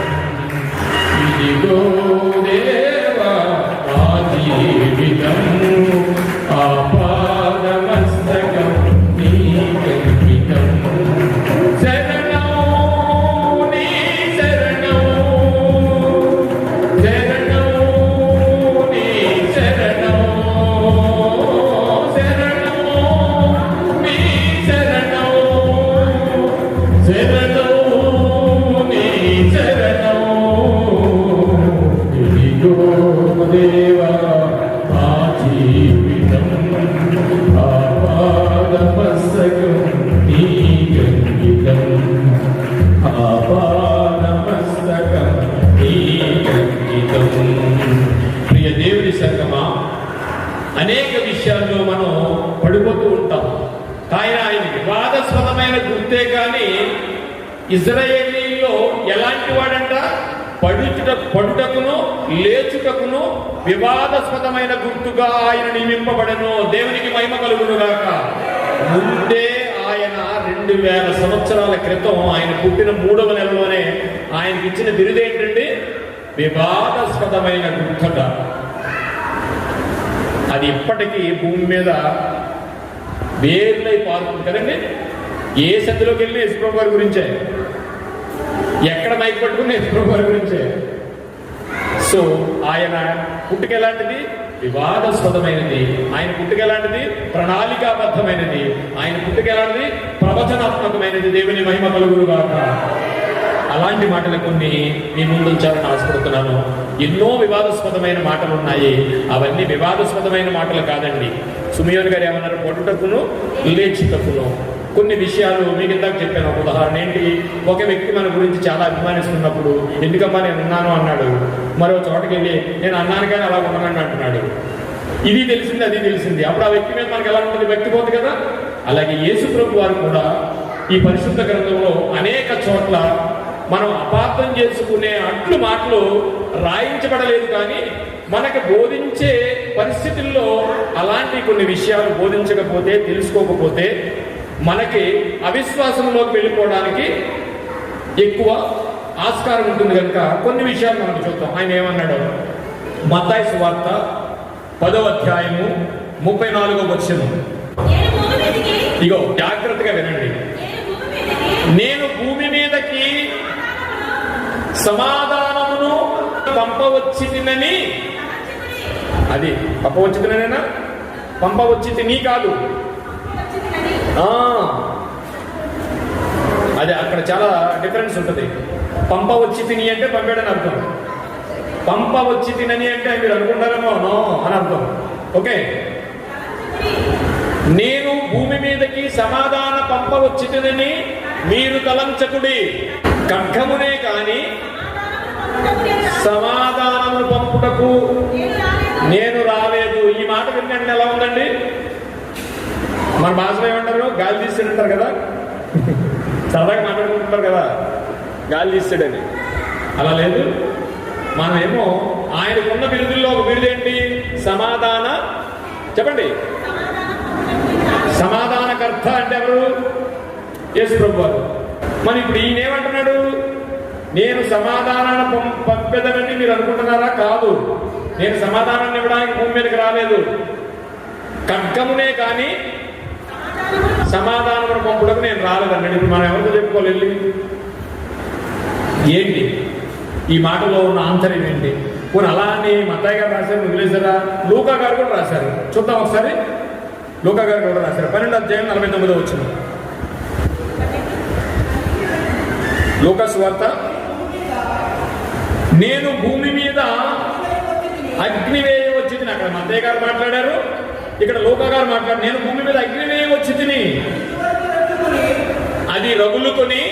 Speaker 1: ఇదిగో దేవా మా జీవితం, ఆపాదమస్తకం నీకంకితం. శరణం నీ శరణం, శరణం నీ శరణం, శరణం నీ శరణం, శరణం నీ శరణం, ఇదిగో దేవా మా జీవితం, ఆపాదమస్తకం నీకంకితం, ఆపాదమస్తకం నీకంకితం. ప్రియ దేవుని సంగమా, అనేక విషయాల్లో మనం పడిపోతూ ఉంటాం. ఆయన వివాదాస్పదమైన గుర్తే కానీ ఇజ్రాయేలీలో ఎలాంటి వాడంట? పడుటకును లేచుటకును వివాదాస్పదమైన గుర్తుగా ఆయన నియమింపబడను. దేవునికి మహిమ కలుగునుగాక. ముందే ఆయన 2000 సంవత్సరాల క్రితం ఆయన పుట్టిన 3వ నెలలోనే ఆయనకి ఇచ్చిన బిరుదు ఏంటండి? వివాదాస్పదమైన గుర్తుట. అది ఇప్పటికీ భూమి మీద వేర్లై పారుతుంది కదండి. ఏ సంధిలోకి వెళ్ళిన యేసుప్రభు వారి గురించే, ఎక్కడ మైక్ పట్టుకున్న యేసుప్రభు వారి గురించే. సో ఆయన పుట్టుక ఎలాంటిది? వివాదాస్పదమైనది. ఆయన పుట్టుక ఎలాంటిది? ప్రణాళికాబద్ధమైనది. ఆయన పుట్టుక ఎలాంటిది? ప్రవచనాత్మకమైనది. దేవుని మహిమ కలుగునుగాక. అలాంటి మాటలు కొన్ని మీ ముందు ఉంచాలని ఆశపడుతున్నాను. ఎన్నో వివాదాస్పదమైన మాటలు ఉన్నాయి. అవన్నీ వివాదాస్పదమైన మాటలు కాదండి. సుమియోన్ గారు ఏమన్నారు? పొట్టుటకును లేచుటకును. కొన్ని విషయాలు మీకు ఇందాక చెప్పాను. ఒక ఉదాహరణ ఏంటి? ఒక వ్యక్తి మన గురించి చాలా అభిమానిస్తున్నప్పుడు, ఎందుకమ్మా నేను ఉన్నాను అన్నాడు. మరో చోటకి వెళ్ళి నేను అన్నాను కానీ అలా ఉన్నానని అంటున్నాడు. ఇది తెలిసింది, అది తెలిసింది. అప్పుడు ఆ వ్యక్తి మీద మనకు ఎలా ఉంటుంది? వ్యక్తి పోతుంది కదా. అలాగే యేసు ప్రభు వారు కూడా ఈ పరిశుద్ధ గ్రంథంలో అనేక చోట్ల మనం అపార్థం చేసుకునే అట్లు మాటలు రాయించబడలేదు, కానీ మనకు బోధించే పరిస్థితుల్లో అలాంటి కొన్ని విషయాలు బోధించకపోతే, తెలుసుకోకపోతే మనకి అవిశ్వాసంలోకి వెళ్ళిపోవడానికి ఎక్కువ ఆస్కారం ఉంటుంది. కనుక కొన్ని విషయాలు మనం చూద్దాం. ఆయన ఏమన్నాడు? మత్తయి సువార్త 10వ అధ్యాయము 34వ వచనం. ఇగో జాగ్రత్తగా వినండి. నేను భూమి మీదకి సమాధానమును పంపవచ్చి తినని, అది పంపవచ్చి తిననేనా? పంపవచ్చి తిని కాదు. అదే అక్కడ చాలా డిఫరెన్స్ ఉంటుంది. పంపవచ్చి తిని అంటే పంపాడని అర్థం. పంపవచ్చి తినని అంటే మీరు అనుకుంటారేమో నో అని అర్థం. ఓకే, నేను భూమి మీదకి సమాధాన పంపవచ్చి తినని మీరు తలంచకుడి. ఖడ్గమునే కాని సమాధానమును పంపుటకు నేను రాలేదు. ఈ మాట వినండి, ఎలా ఉందండి? మన భాషలో ఏమంటారు? గాలి తీస్తాడంటారు కదా, సరదాగా మాట్లాడుకుంటుంటారు కదా, గాలి తీస్తాడని. అలా లేదు. మనమేమో ఆయనకున్న బిరుదుల్లో ఒక బిరుదు ఏంటి? సమాధాన, చెప్పండి, సమాధానకర్త అంటే ఎవరు? యేసు ప్రభు వారు. మరి ఇప్పుడు ఈయన ఏమంటున్నాడు? నేను సమాధానాన్ని పంపేదనని మీరు అనుకుంటున్నారా? కాదు, నేను సమాధానాన్ని ఇవ్వడానికి భూమి మీదకి రాలేదు. ఖడ్గమునే కానీ సమాధానం పంపుటకు నేను రాలేదన్నాడు. ఇప్పుడు మనం ఎవరితో చెప్పుకోవాలి వెళ్ళి? ఏంటి ఈ మాటలో ఉన్న ఆంతర్యం ఏంటి? పోనీ అలా అని మత్తయి గారు రాశారు, వదిలేశారా? లూకా గారు కూడా రాశారు. చూద్దాం ఒకసారి. లూకా గారు కూడా రాశారు. 12వ అధ్యాయం 49వ వచనం. లూకా సువార్త. నేను భూమి మీద అగ్ని వేయవచ్చి తిని. అక్కడ మత్తయి గారు మాట్లాడారు, ఇక్కడ లూకా గారు మాట్లాడారు. నేను భూమి మీద అగ్ని వేయవచ్చి తిని అది రగులుకొని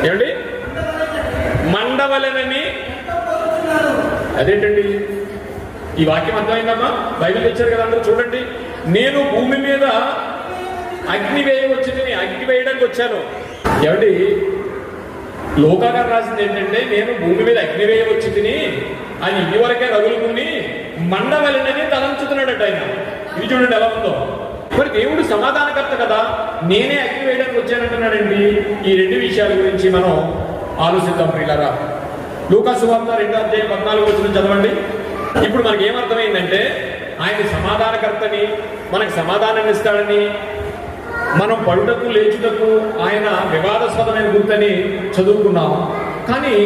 Speaker 1: ఏమండి మండవలెనని. అదేంటండి ఈ వాక్యం? అర్థమైందమ్మా? బైబిల్ తెచ్చారు కదా అందరూ, చూడండి. నేను భూమి మీద అగ్ని వేయవచ్చి తిని, అగ్ని వేయడానికి వచ్చాను. ఏమండి లూకా గారు రాసింది ఏంటంటే నేను భూమి మీద అగ్ని వేయవచ్చి తిని అది ఇదివరకే రగులుకుని మండవలెనని తలంచుతున్నాడట ఆయన. ఇది చూడండి ఎలా ఉందో. మరి దేవుడు సమాధానకర్త కదా, నేనే అగ్ని వేయడానికి వచ్చానంటున్నాడండి. ఈ రెండు విషయాల గురించి మనం ఆలోచిద్దాం ప్రియులారా. లూకా సువార్త 2వ అధ్యాయం 14వ వచనం చదవండి. ఇప్పుడు మనకి ఏమర్థమైందంటే ఆయన సమాధానకర్తని, మనకు సమాధానాన్ని ఇస్తాడని, మనం పడుటకు లేచుటకు ఆయన వివాదాస్పదమైన గుర్తని చదువుకున్నాం. కానీ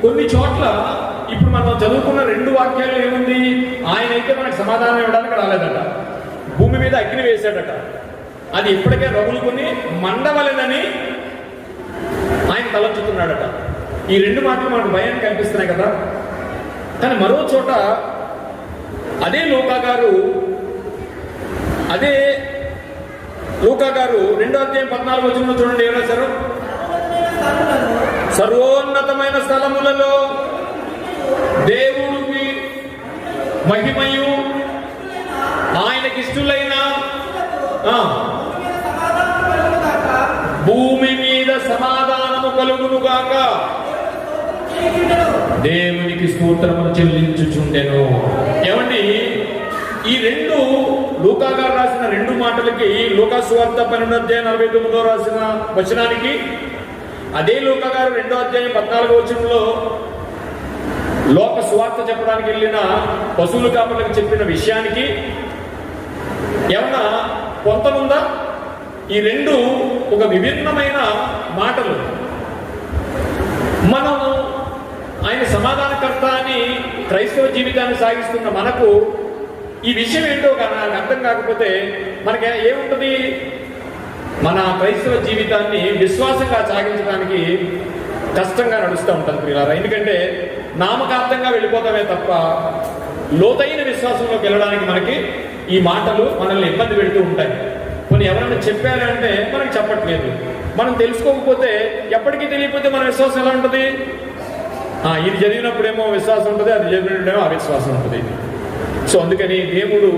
Speaker 1: కొన్ని చోట్ల ఇప్పుడు మనం చదువుకున్న 2 వాక్యాలు ఏముంది? ఆయన అయితే మనకు సమాధానం ఇవ్వడానికి రాలేదట, భూమి మీద అగ్ని వేశాడట, అది ఇప్పటికే రగులుకొని మండవలెనని ఆయన తలంచుతున్నాడట. ఈ 2 మాటలు మనకు భయాన్ని కనిపిస్తున్నాయి కదా. కానీ మరో చోట అదే లూకా గారు 2వ అధ్యాయం 14వ వచనంలో చూడండి ఏం రాశారు? సర్వోన్నతమైన స్థలములలో దేవుడికి మహిమయు ఆయనకిష్టులైన భూమి మీద సమాధానము కలుగునుగాక దేవునికి స్తోత్రమును చెల్లించుచుండెను. ఏమండి ఈ 2 లూకా గారు రాసిన 2 మాటలకి, లూకా సువార్త 12వ అధ్యాయం 49వ రాసిన వచనానికి, అదే లూకా గారు 2వ అధ్యాయం 14వ వచనంలో లోక సువార్త చెప్పడానికి వెళ్ళిన పశువుల కాపర్లకు చెప్పిన విషయానికి ఏమన్నా పొంతనుందా? ఈ రెండు ఒక విభిన్నమైన మాటలు. మనం ఆయన సమాధానకర్త అని క్రైస్తవ జీవితాన్ని సాగిస్తున్న మనకు ఈ విషయం ఏంటో నాకు అర్థం కాకపోతే మనకి ఏముంటుంది? మన క్రైస్తవ జీవితాన్ని విశ్వాసంగా సాగించడానికి కష్టంగా నడుస్తూ ఉంటుంది పిల్లలు. ఎందుకంటే నామకార్థంగా వెళ్ళిపోతామే తప్ప లోతైన విశ్వాసంలోకి వెళ్ళడానికి మనకి ఈ మాటలు మనల్ని ఇబ్బంది పెడుతూ ఉంటాయి. కొన్ని ఎవరైనా చెప్పారంటే మనకి చెప్పట్లేదు. మనం తెలుసుకోకపోతే, ఎప్పటికీ తెలియకపోతే మన విశ్వాసం ఎలా ఉంటుంది? ఇది చదివినప్పుడేమో విశ్వాసం ఉంటుంది, అది చదివినప్పుడేమో అవిశ్వాసం ఉంటుంది. సో అందుకని దేవుడు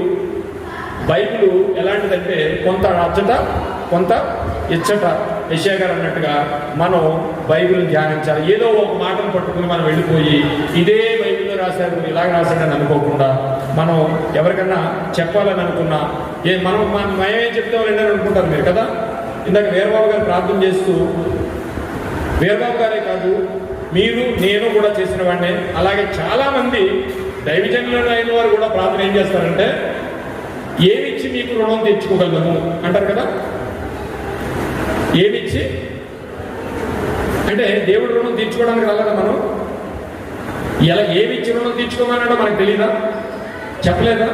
Speaker 1: బైబిల్ ఎలాంటిదంటే కొంత అచ్చట కొంత ఇచ్చట, యెషయా గారు అన్నట్టుగా మనం బైబిల్ని ధ్యానించాలి. ఏదో ఒక మాటను పట్టుకుని మనం వెళ్ళిపోయి ఇదే బైబిల్లో రాశారు, ఇలాగ రాశాడని అనుకోకుండా మనం ఎవరికన్నా చెప్పాలని అనుకున్నా మనం ఏం చెప్తామని అనుకుంటారు మీరు కదా. ఇందాక వీరబాబు గారు ప్రార్థన చేస్తూ, వీరబాబు గారే కాదు మీరు నేను కూడా చేసిన వాడినే, అలాగే చాలామంది దైవజనులు అయిన వారు కూడా ప్రార్థన ఏం చేస్తారంటే ఏమిచ్చి మీకు రుణం తెచ్చుకోగలము అంటారు కదా. ఏమిచ్చి అంటే దేవుడు రుణం తీర్చుకోవడానికి రాలేదా? మనం ఇలా ఏమిచ్చి రుణం తీర్చుకోమన్నాడో మనకు తెలీదా? చెప్పలేదా?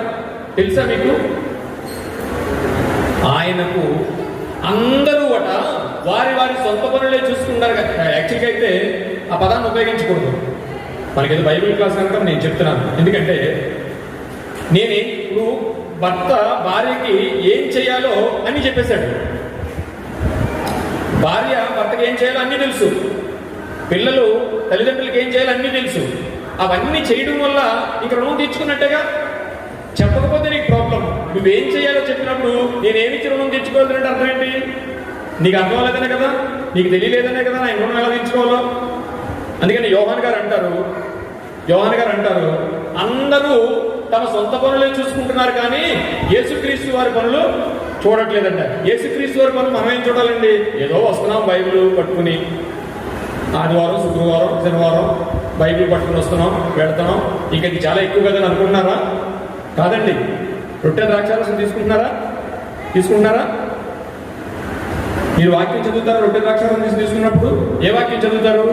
Speaker 1: తెలుసా మీకు? ఆయనకు అందరూ వారి వారి సొంత పనులే చూసుకుంటారు కదా. యాక్చువల్గా అయితే ఆ పదాన్ని ఉపయోగించకూడదు. మనకేదో బైబిల్ క్లాస్ కనుక నేను చెప్తున్నాను. ఎందుకంటే ఇప్పుడు భర్త భార్యకి ఏం చేయాలో అని చెప్పేశాడు. భార్య భర్తకి ఏం చేయాలో అన్నీ తెలుసు. పిల్లలు తల్లిదండ్రులకి ఏం చేయాలో అన్నీ తెలుసు. అవన్నీ చేయడం వల్ల ఇంక రుణం తీర్చుకున్నట్టేగా. చెప్పకపోతే నీకు ప్రాబ్లం. నువ్వేం చేయాలో చెప్పినప్పుడు నేనేమిచ్చి రుణం తీర్చుకోవాలంటే అర్థం ఏంటి? నీకు అర్థం లేదనే కదా, నీకు తెలియలేదనే కదా నా రుణం ఎలా తీర్చుకోవాలో. అందుకని యోహాన్ గారు అంటారు అందరూ తమ సొంత పనులే చూసుకుంటున్నారు కానీ యేసుక్రీస్తు వారి పనులు చూడట్లేదంట. యేసుక్రీస్తు వారి పనులు మనం ఏం చూడాలండి? ఏదో వస్తున్నాం బైబిల్ పట్టుకుని, ఆదివారం శుక్రవారం శనివారం బైబిల్ పట్టుకుని వస్తున్నాం వెళ్తున్నాం. ఇక ఇది చాలా ఎక్కువ కదని అనుకుంటున్నారా? కాదండి. రొట్టె ద్రాక్షారసం తీసుకుంటున్నారా? మీరు వాక్యం చదువుతారా? రొట్టె ద్రాక్షారసం తీసుకున్నప్పుడు ఏ వాక్యం చదువుతారు?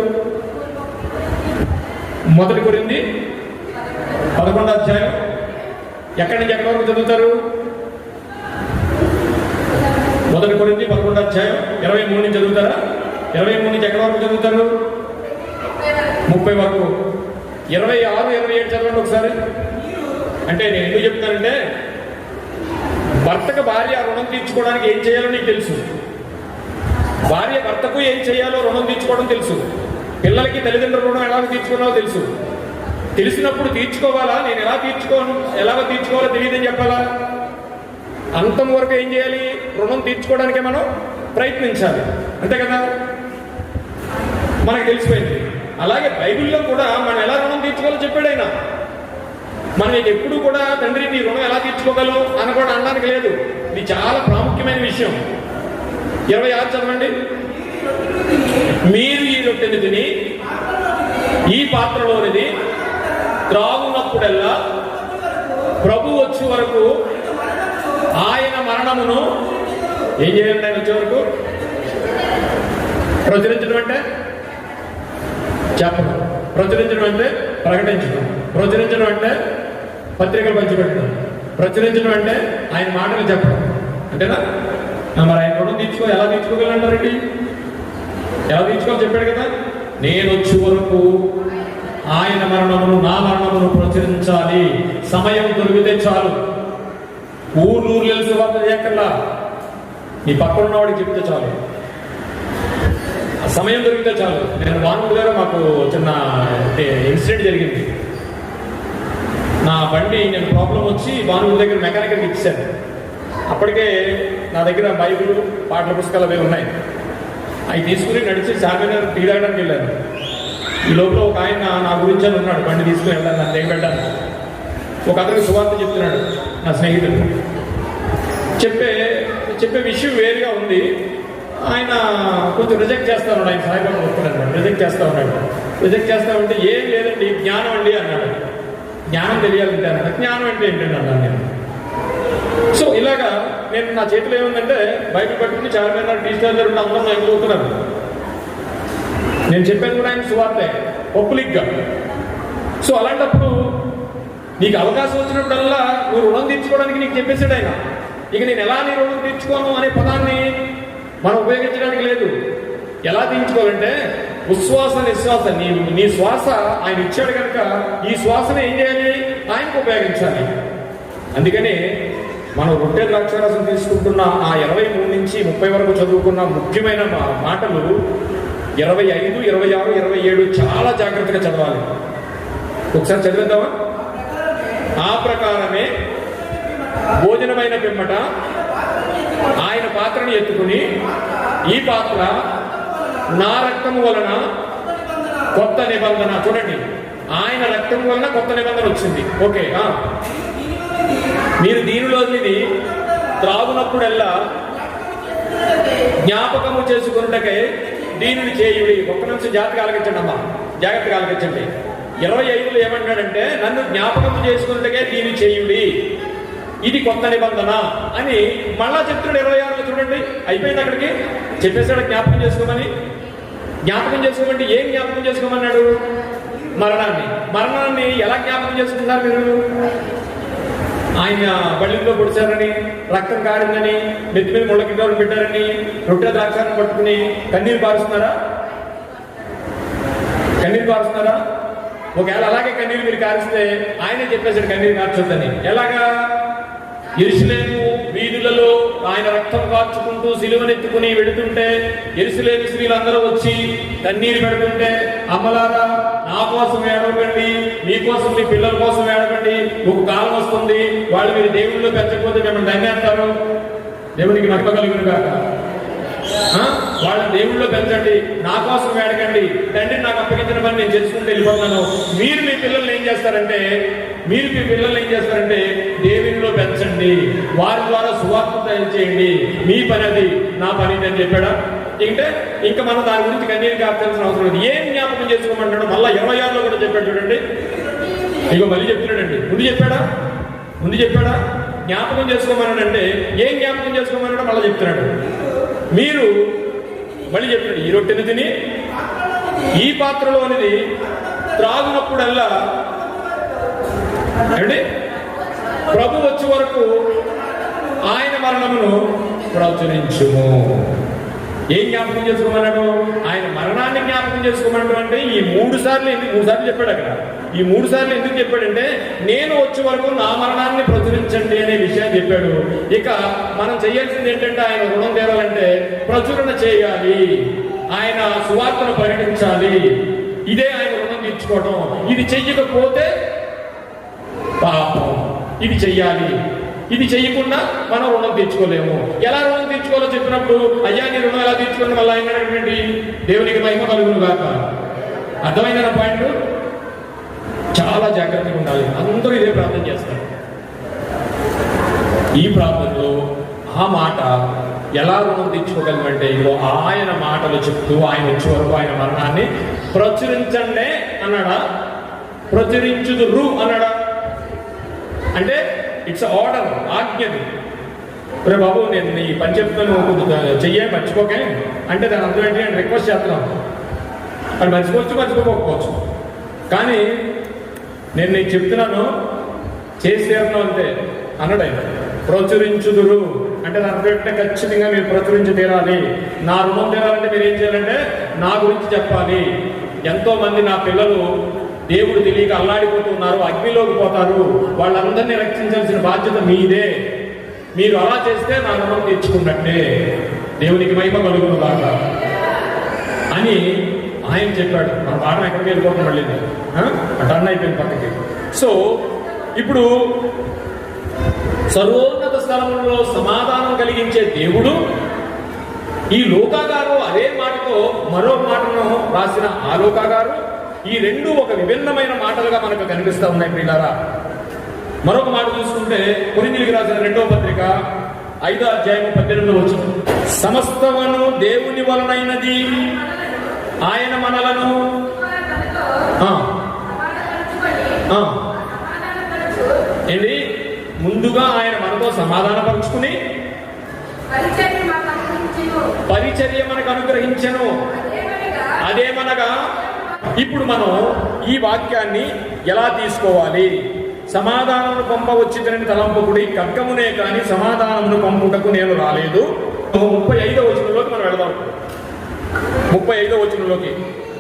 Speaker 1: 1 కొరింథీ 11వ అధ్యాయం ఎక్కడి నుంచి ఎక్కడి వరకు చదువుతారు? 1 కొరింథీ 11వ అధ్యాయం 23 నుంచి చదువుతారా? 23 నుంచి ఎక్కడి వరకు చదువుతారు? 30 వరకు. 26, 27 చదవండి ఒకసారి. అంటే నేను ఎందుకు చెప్తానంటే భర్తకు భార్య రుణం తీర్చుకోవడానికి ఏం చేయాలో నీకు తెలుసు. భార్య భర్తకు ఏం చేయాలో రుణం తీర్చుకోవడం తెలుసు. పిల్లలకి తల్లిదండ్రుల రుణం ఎలా తీర్చుకున్నావో తెలుసు. తెలిసినప్పుడు తీర్చుకోవాలా? నేను ఎలా తీర్చుకోవాలో తెలియదని చెప్పాలా? అంతం వరకు ఏం చేయాలి? రుణం తీర్చుకోవడానికే మనం ప్రయత్నించాలి. అంతే కదా, మనకు తెలిసిపోయింది. అలాగే బైబిల్లో కూడా మనం ఎలా రుణం తీర్చుకోవాలో చెప్పాడు ఆయన. మనం ఎప్పుడు కూడా తండ్రి నీ రుణం ఎలా తీర్చుకోగలం అనడానికి లేదు. ఇది చాలా ప్రాముఖ్యమైన విషయం. 26 చదవండి. మీరు ఈ రొట్టెని తిని ఈ పాత్రలోనిది త్రాగునప్పుడల్లా ప్రభు వచ్చే వరకు ఆయన మరణమును ఏం చేయాలంటే ఆయన వచ్చే వరకు ప్రచురించడం అంటే చెప్పడం, ప్రచురించడం అంటే ప్రకటించడం, ప్రచురించడం అంటే పత్రికలు పంచిపెట్టడం, ప్రచురించడం అంటే ఆయన మాటలు చెప్పడం. అంతేనా? మరి ఆయన రుణం ఎలా తీర్చుకోగలంటారండి? ఎలా తీర్చుకోవాలి చెప్పాడు కదా. నేను వచ్చే వరకు ఆయన మరణమును నా మరణమును ప్రచురించాలి. సమయం దొరికితే చాలు. ఊరు తెలిసి వార్త చేయక్కర్లా, నీ పక్కన ఉన్నవాడికి చెప్తే చాలు. సమయం దొరికితే చాలు. నేను వానూరు గారు మాకు చిన్న ఇన్సిడెంట్ జరిగింది. నా బండి నేను ప్రాబ్లం వచ్చి వానూరు దగ్గర మెకానికల్కి ఇచ్చాను. అప్పటికే నా దగ్గర బైబిల్ పాటల పుస్తకాలు అవి ఉన్నాయి. అవి తీసుకుని నడిచి చార్మినార్ టీ తాగడానికి వెళ్ళాను. ఈ లోపల ఒక ఆయన నా గురించి అని ఉన్నాడు. బండి తీసుకుని వెళ్ళాను, నన్ను దిగబెట్టాను. ఒక అతనికి సువార్త చెప్తున్నాడు నా స్నేహితుడు. చెప్పే విషయం వేరుగా ఉంది. ఆయన కొంచెం రిజెక్ట్ చేస్తా ఉన్నాడు. ఆయన సాయిబాబా వస్తున్నాడు, రిజెక్ట్ చేస్తా ఉన్నాడు. రిజెక్ట్ చేస్తా ఉంటే ఏం లేదండి జ్ఞానం అండి అన్నాడు. జ్ఞానం తెలియాలంటే అన్నాడు. జ్ఞానం అంటే ఏంటండి అన్నాను నేను. సో ఇలాగా నేను నా చేతిలో ఏముందంటే బైబిల్ పట్టుకుని చాలా మంది డిజిటల్ జరుగుతుంది, అందరూ నాకు చదువుతున్నారు. నేను చెప్పేది కూడా ఆయన సువార్తే పబ్లిక్గా. సో అలాంటప్పుడు నీకు అవకాశం వచ్చినప్పుడల్లా నువ్వు రుణం తీర్చుకోవడానికి నీకు చెప్పేసాడు ఆయన. ఇక నేను ఎలా నీ రుణం తీర్చుకోను అనే పదాన్ని మనం ఉపయోగించడానికి లేదు. ఎలా తీర్చుకోవాలంటే ఉచ్ఛ్వాస నిశ్వాస, నీ శ్వాస ఆయన ఇచ్చాడు కనుక ఈ శ్వాసను ఏం చేయాలి, ఆయనకు ఉపయోగించాలి. అందుకని మనం రొట్టె ద్రాక్షారసం తీసుకుంటున్న ఆ 23 నుంచి 30 వరకు చదువుకున్న ముఖ్యమైన మాటలు 25, 26, 27 చాలా జాగ్రత్తగా చదవాలి. ఒకసారి చదివేద్దామా? ఆ ప్రకారమే భోజనమైన పిమ్మట ఆయన పాత్రను ఎత్తుకుని, ఈ పాత్ర నా రక్తము వలన కొత్త నిబంధన. చూడండి, ఆయన రక్తం వలన కొత్త నిబంధన వచ్చింది. ఓకే, మీరు దీనిలోనిది త్రాగునప్పుడల్లా జ్ఞాపకము చేసుకున్నటకే దీనిని చేయుడి. ఒక్క నిమిషం జాగ్రత్తగా ఆలకించండి అమ్మా, జాగ్రత్తగా ఆలకించండి. 25లో ఏమంటాడంటే నన్ను జ్ఞాపకం చేసుకున్నటకే దీన్ని చేయుడి, ఇది కొత్త నిబంధన అని మళ్ళా చెప్తున్నాడు. 26లో చూడండి, అయిపోయింది, అక్కడికి చెప్పేశాడు జ్ఞాపకం చేసుకోమని. జ్ఞాపకం చేసుకోమంటే ఏం జ్ఞాపకం చేసుకోమన్నాడు? మరణాన్ని. మరణాన్ని ఎలా జ్ఞాపకం చేసుకుంటారు మీరు? ఆయన బళ్ళిలో పొడిచారని, రక్తం కారిందని, నెత్తి మీద ముళ్ళ కిందలు పెట్టారని, రొట్టె ద్రాక్షాన్ని పట్టుకుని కన్నీరు పారుస్తున్నారా? కన్నీరు పారుస్తున్నారా? ఒకవేళ అలాగే కన్నీరు మీరు కారిస్తే ఆయనే చెప్పేశాడు కన్నీరు కార్చొద్దని. ఎలాగా? యెరూషలేము వీధులలో ఆయన రక్తం కార్చుకుంటూ సిలువనెత్తుకుని వెడుతుంటే యెరూషలేము స్త్రీలందరూ వచ్చి కన్నీరు పెడుతుంటే, అమ్మలారా నా కోసం ఏడవకండి, మీకోసం మీ పిల్లల కోసం ఏడకండి, ఒక కాలం వస్తుంది వాళ్ళు మీరు దేవుళ్ళు పెంచకపోతే మిమ్మల్ని దండేస్తారు, దేవునికి మహిమ కలుగును గాక. వాళ్ళ దేవుళ్ళు పెంచండి, నా కోసం వేడకండి, తండ్రి నాకు అప్పగించిన పని నేను చేసుకుంటూ వెళ్ళిపోతాను. మీరు మీ పిల్లల్ని ఏం చేస్తారంటే దేవునిలో పెంచండి, వారి ద్వారా సువార్త తయారు చేయండి, మీ పని అది, నా పని అని చెప్పాడా? ఇంకా మనం దాని గురించి కన్నీరు కాపాల్సిన అవసరం లేదు. ఏం జ్ఞాపకం చేసుకోమంటాడు? మళ్ళా 26లో కూడా చెప్పాడు చూడండి. ఇగో మళ్ళీ చెప్తున్నాడండి. ముందు చెప్పాడా జ్ఞాపకం చేసుకోమన్నాడంటే ఏం జ్ఞాపకం చేసుకోమన్నాడో మళ్ళీ చెప్తున్నాడు. మీరు మళ్ళీ చెప్పాడు, ఈ రొట్టెని తిని ఈ పాత్రలోనిది త్రాగునప్పుడల్లా అంటే ప్రభు వచ్చే వరకు ఆయన మరణమును ప్రచురించుము. ఏం జ్ఞాపకం చేసుకోమన్నాడు? ఆయన మరణాన్ని జ్ఞాపకం చేసుకోమన్నాడు. అంటే ఈ 3 సార్లు చెప్పాడు అక్కడ. ఈ 3 సార్లు ఎందుకు చెప్పాడంటే నేను వచ్చే వరకు నా మరణాన్ని ప్రచురించండి అనే విషయాన్ని చెప్పాడు. ఇక మనం చేయాల్సింది ఏంటంటే ఆయన రుణం తీరాలంటే ప్రచురణ చేయాలి, ఆయన సువార్తను ప్రకటించాలి. ఇదే ఆయన రుణం తీర్చుకోవడం. ఇది చెయ్యకపోతే పాపం. ఇది చెయ్యాలి. ఇది చెయ్యకుండా మనం రుణం తీర్చుకోలేము. ఎలా రుణం తీర్చుకోవాలో చెప్పినప్పుడు అయ్యా నీ రుణం ఎలా తీర్చుకోండి మళ్ళీ అయినటువంటి దేవునికి మహిమ కలుగును గాక. అర్థమైన పాయింట్? చాలా జాగ్రత్తగా ఉండాలి. అందరూ ఇదే ప్రార్థన చేస్తారు. ఈ ప్రార్థనలో ఆ మాట ఎలా రుణం తీర్చుకోగలమంటే ఇదిగో ఆయన మాటలు చెప్తూ ఆయన వచ్చే వరకు ఆయన మరణాన్ని ప్రచురించండి అన్నాడా? ప్రచురించుదురు అన్నాడా? అంటే ఇట్స్ ఆర్డర్, ఆజ్ఞది. రే బాబు నేను ఈ పని చెప్తాను చెయ్యే మర్చిపోకే అంటే దాని అర్థం ఏంటి అని రిక్వెస్ట్ చేస్తున్నాను. అది మర్చిపోకపోవచ్చు, కానీ నేను నీకు చెప్తున్నాను చేసి తీరను అంతే అన్నాడు ఆయన. ప్రచురించుదురు అంటే దాని అర్థం ఏంటంటే ఖచ్చితంగా మీరు ప్రచురించి తీరాలి. నా రుణం తీరాలంటే మీరు ఏం చేయాలంటే నా గురించి చెప్పాలి. ఎంతో మంది నా పిల్లలు దేవుడు తెలియక అల్లాడిపోతున్నారు, అగ్నిలోకి పోతారు, వాళ్ళందరినీ రక్షించాల్సిన బాధ్యత మీదే. మీరు అలా చేస్తే నా రుణం తీర్చుకున్నట్టే, దేవునికి మహిమ కలుగును గాక అని ఆయన చెప్పాడు. మన పాఠం ఎక్కడికి వెళ్ళిపోతాం మళ్ళీ టర్న్ అయిపోయింది పక్కకి. సో ఇప్పుడు సర్వోన్నత స్థలంలో సమాధానం కలిగించే దేవుడు ఈ లూకా గారు అదే మాటతో మరో మాటను రాసిన ఆ లూకా గారు ఈ రెండు ఒక విభిన్నమైన మాటలుగా మనకు కనిపిస్తూ ఉన్నాయి ప్రియులారా. మరొక మాట చూసుకుంటే కొరింథీయులకు రాసిన 2వ పత్రిక 5వ అధ్యాయం 18వ వచనం. సమస్తమును దేవుని వలనైనది, ఆయన మనలను ఏంటి ముందుగా ఆయన మనతో సమాధానపరుచుకుని పరిచర్య మనకు అనుగ్రహించెను. అదేమనగా ఇప్పుడు మనం ఈ వాక్యాన్ని ఎలా తీసుకోవాలి? సమాధానమును పంపవచ్చితనని తలంపకుడి, ఖడ్గమునే కానీ సమాధానమును పంపుటకు నేను రాలేదు. 35వ వచనంలోకి మనం వెళదాం. 35వ వచనంలోకి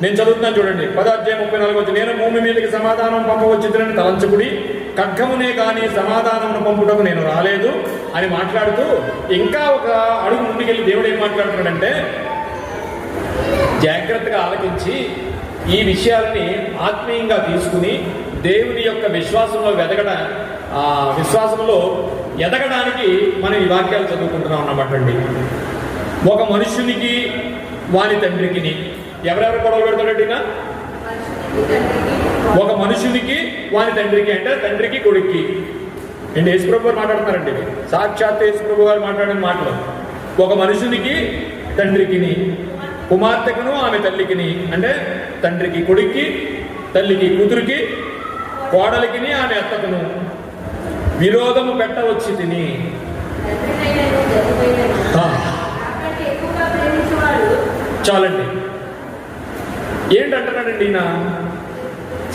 Speaker 1: నేను చదువుతున్నాను చూడండి. 10వ అధ్యాయం 34వ వచనం. నేను భూమి మీదకి సమాధానం పంపవచ్చితనని తలంచకుడి, ఖడ్గమునే కానీ సమాధానమును పంపుటకు నేను రాలేదు అని మాట్లాడుతూ ఇంకా ఒక అడుగు ముందుకెళ్ళి దేవుడు ఏం మాట్లాడుతున్నాడంటే, జాగ్రత్తగా ఆలకించి ఈ విషయాలని ఆత్మీయంగా తీసుకుని దేవుని యొక్క విశ్వాసంలో విశ్వాసంలో ఎదగడానికి మనం ఈ వాక్యాలు చదువుకుంటున్నాం అన్నమాట అండి. ఒక మనుషునికి వాని తండ్రికి ఎవరెవరు గొడవ పెడతాడట? ఒక మనుషునికి వాని తండ్రికి అంటే తండ్రికి కొడుక్కి. అండి యేసుప్రభు గారు మాట్లాడుతున్నారండి, సాక్షాత్ యేసుప్రభు గారు మాట్లాడిన మాటలు. ఒక మనుషునికి తండ్రికిని, కుమార్తెకును ఆమె తల్లికిని అంటే తండ్రికి కొడుక్కి, తల్లికి కూతురికి, కోడలికిని ఆమె అత్తకును విరోధము పెట్టవచ్చి తిని. చాలండి. ఏంటంటున్నాడండి ఈయన?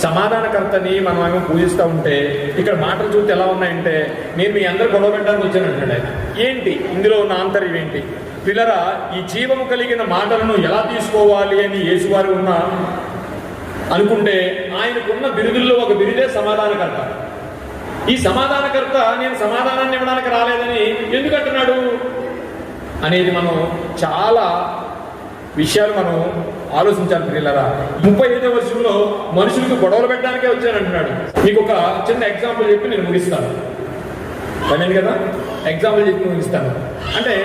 Speaker 1: సమాధానకర్తని మనం ఏమో పూజిస్తూ ఉంటే ఇక్కడ మాటలు చూస్తే ఎలా ఉన్నాయంటే, నేను మీ అందరూ గొడవ పెట్టడానికి వచ్చానంటాడు ఆయన. ఏంటి ఇందులో ఉన్న ఆంతర్యం ఏంటి? పిల్లరా, ఈ జీవము కలిగిన మాటలను ఎలా తీసుకోవాలి అని యేసువారు అనుకుంటే ఆయనకున్న బిరుదుల్లో ఒక బిరుదే సమాధానకర్త. ఈ సమాధానకర్త నేను సమాధానాన్ని ఇవ్వడానికి రాలేదని ఎందుకు అంటున్నాడు అనేది మనం చాలా విషయాలు మనం ఆలోచించాలి పిల్లరా. 35వ వచనంలో మనుషులకు గొడవలు పెట్టడానికే వచ్చానంటున్నాడు. మీకు ఒక చిన్న ఎగ్జాంపుల్ చెప్పి నేను ముగిస్తాను. పనేది కదా, ఎగ్జాంపుల్ చెప్పి ముగిస్తాను. అంటే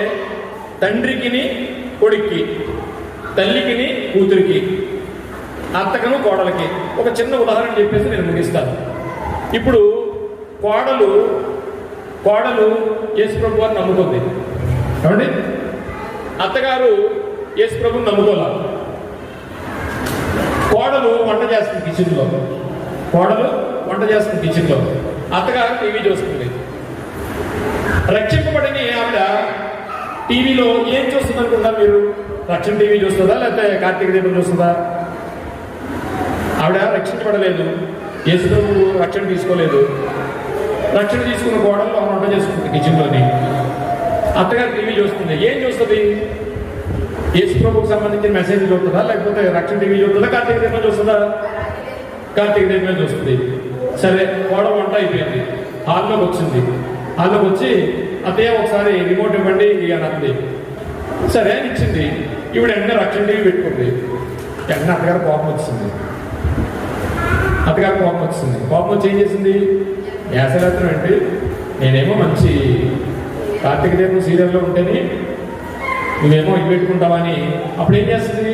Speaker 1: తండ్రికిని కొడుక్కి, తల్లికిని కూతురికి, అత్తకను కోడలికి ఒక చిన్న ఉదాహరణ చెప్పేసి నేను ముగిస్తాను. ఇప్పుడు కోడలు యేసుప్రభు వారిని నమ్ముకుంది ఏమండి. అత్తగారు యేసుప్రభుని నమ్ముకోలే. కోడలు వంట చేస్తుంది కిచెన్లో, అత్తగారు టీవీ చూస్తుంది. రక్షింపబడిన ఆవిడ టీవీలో ఏం చూస్తుంది అనుకుంటారు మీరు? రక్షణ టీవీ చూస్తుందా లేకపోతే కార్తీక దీపం చూస్తుందా? ఆవిడ రక్షించబడలేదు, యేసుప్రభు రక్షణ తీసుకోలేదు. రక్షణ తీసుకున్న కోడలు వంట చేసుకుంటుంది కిచెన్లోని. అత్తగారు టీవీ చూస్తుంది. ఏం చూస్తుంది? యేసుప్రభుకు సంబంధించిన మెసేజ్ చూస్తుందా లేకపోతే రక్షణ టీవీ చూస్తుందా, కార్తీక దీపం చూస్తుందా? కార్తీక దీపమే చూస్తుంది. సరే, కోడలు వంట అయిపోయింది, హాల్లోకి వచ్చి అదే ఒకసారి రిమోట్ ఇవ్వండి అని అంది. సరే అని ఇచ్చింది. ఇప్పుడు వెంటనే రక్షణ టీవీ పెట్టుకుంది. వెంటనే అత్తగారు కోపం వచ్చింది. కోపం వచ్చి ఏం చేసింది? యాసరాత్రం ఏంటి, నేనేమో మంచి కార్తీక దీపం సీరియల్లో ఉంటేనే నువ్వేమో ఇవి పెట్టుకుంటావని అప్పుడు ఏం చేస్తుంది?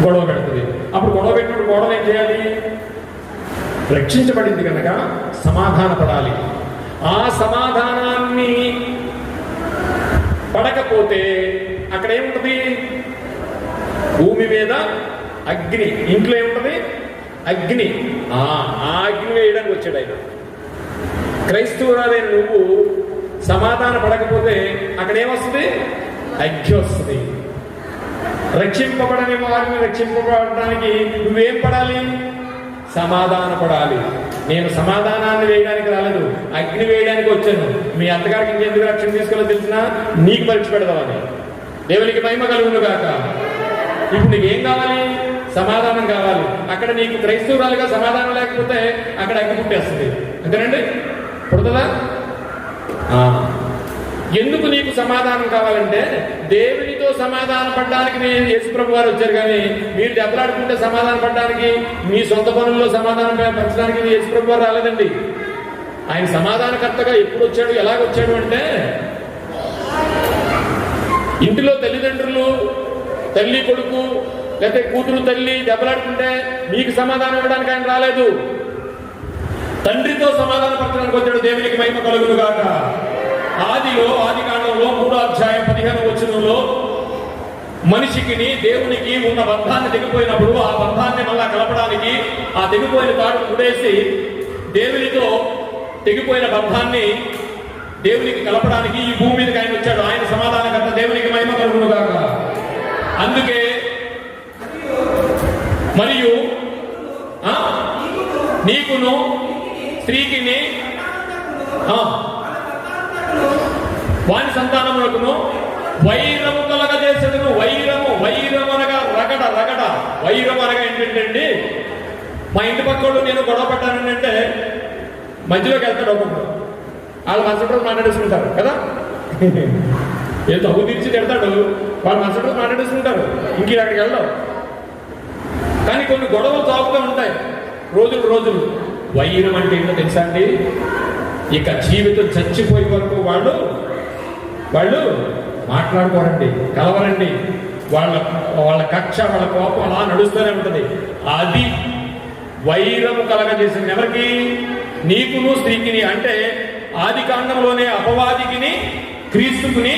Speaker 1: గొడవ పెడుతుంది. అప్పుడు గొడవ పెట్టినప్పుడు గొడవ ఏం చేయాలి? రక్షించబడింది కనుక సమాధానపడాలి. ఆ సమాధానాన్ని పడకపోతే అక్కడ ఏముంటుంది? భూమి మీద అగ్ని. ఇంట్లో ఏముంటుంది? అగ్ని. ఆ అగ్ని వేయడానికి వచ్చాడు ఆయన. క్రైస్తవురాలైన నువ్వు సమాధాన పడకపోతే అక్కడ ఏమొస్తుంది? అగ్ని వస్తుంది. రక్షింపబడని వారిని రక్షింపబడడానికి నువ్వేం పడాలి? సమాధాన పడాలి. నేను సమాధానాన్ని వేయడానికి రాలేదు, అగ్ని వేయడానికి వచ్చాను. మీ అత్తగారికి ఇంకెందుకు రక్షణ తీసుకోవాలో తెలిసినా నీకు పరీక్ష పెడదామని. దేవునికి మహిమ కలుగును గాక. ఇప్పుడు నీకు ఏం కావాలి? సమాధానం కావాలి. అక్కడ నీకు క్రైస్తవురాలుగా సమాధానం లేకపోతే అక్కడ అగ్గి పుట్టేస్తుంది. అంతేనండి, పుడుతుందా? ఎందుకు నీకు సమాధానం కావాలంటే దేవునితో సమాధానం పడడానికి నేను యేసుప్రభు వారు వచ్చారు. కానీ మీరు దెబ్బలాడుకుంటే సమాధానం పడడానికి, మీ సొంత పనుల్లో సమాధానం పరచడానికి యేసుప్రభు వారు రాలేదండి. ఆయన సమాధానకర్తగా ఎప్పుడు వచ్చాడు, ఎలాగొచ్చాడు అంటే, ఇంటిలో తల్లిదండ్రులు, తల్లి కొడుకు లేకపోతే కూతురు తల్లి దెబ్బలాడుకుంటే మీకు సమాధానం ఇవ్వడానికి ఆయన రాలేదు. తండ్రితో సమాధాన పరచడానికి వచ్చాడు. దేవునికి మహిమ కలుగును గాక. ఆది కాండంలో 3వ అధ్యాయం 15వ వచనంలో మనిషికి దేవునికి ఉన్న బంధాన్ని తెగిపోయినప్పుడు ఆ బంధాన్ని మళ్ళా కలపడానికి ఆ తెగిపోయిన తాడు ఉడేసి దేవునితో తెగిపోయిన బంధాన్ని దేవునికి కలపడానికి ఈ భూమి మీదకి ఆయన వచ్చాడు. ఆయన సమాధానకర్త, దేవునికి మహిమ కలుగును గాక. అందుకే మరియు నీకును స్త్రీకిని వాని సంతానములకును వైరము కలగజేసేదను. వైరం అనగా రగడ. వైరం అనగా ఏంటంటే, మా ఇంటి పక్కడు నేను గొడవ పడ్డాను అంటే మధ్యలోకి వెళ్తాడు ఒకడు, వాళ్ళు మరుసటి రోజు మాట్లాడేసుకుంటారు కదా. ఏ తగ్గు తీర్చి తిడతాడు, వాళ్ళు మరుసటి రోజు మాట్లాడేసుకుంటారు, ఇంక అక్కడికి వెళ్దాం. కానీ కొన్ని గొడవలు సాగుతూ ఉంటాయి రోజులు. వైరం అంటే ఏంటో తెలుసా అండి? ఇక జీవితం చచ్చిపోయే వరకు వాళ్ళు మాట్లాడుకోరండి, కలవరండి. వాళ్ళ కక్ష, వాళ్ళ కోపం అలా నడుస్తూనే ఉంటుంది. అది వైరము కలగజేసింది ఎవరికి? నీకును స్త్రీకిని. అంటే ఆది కాండంలోనే అపవాదికిని క్రీస్తుకుని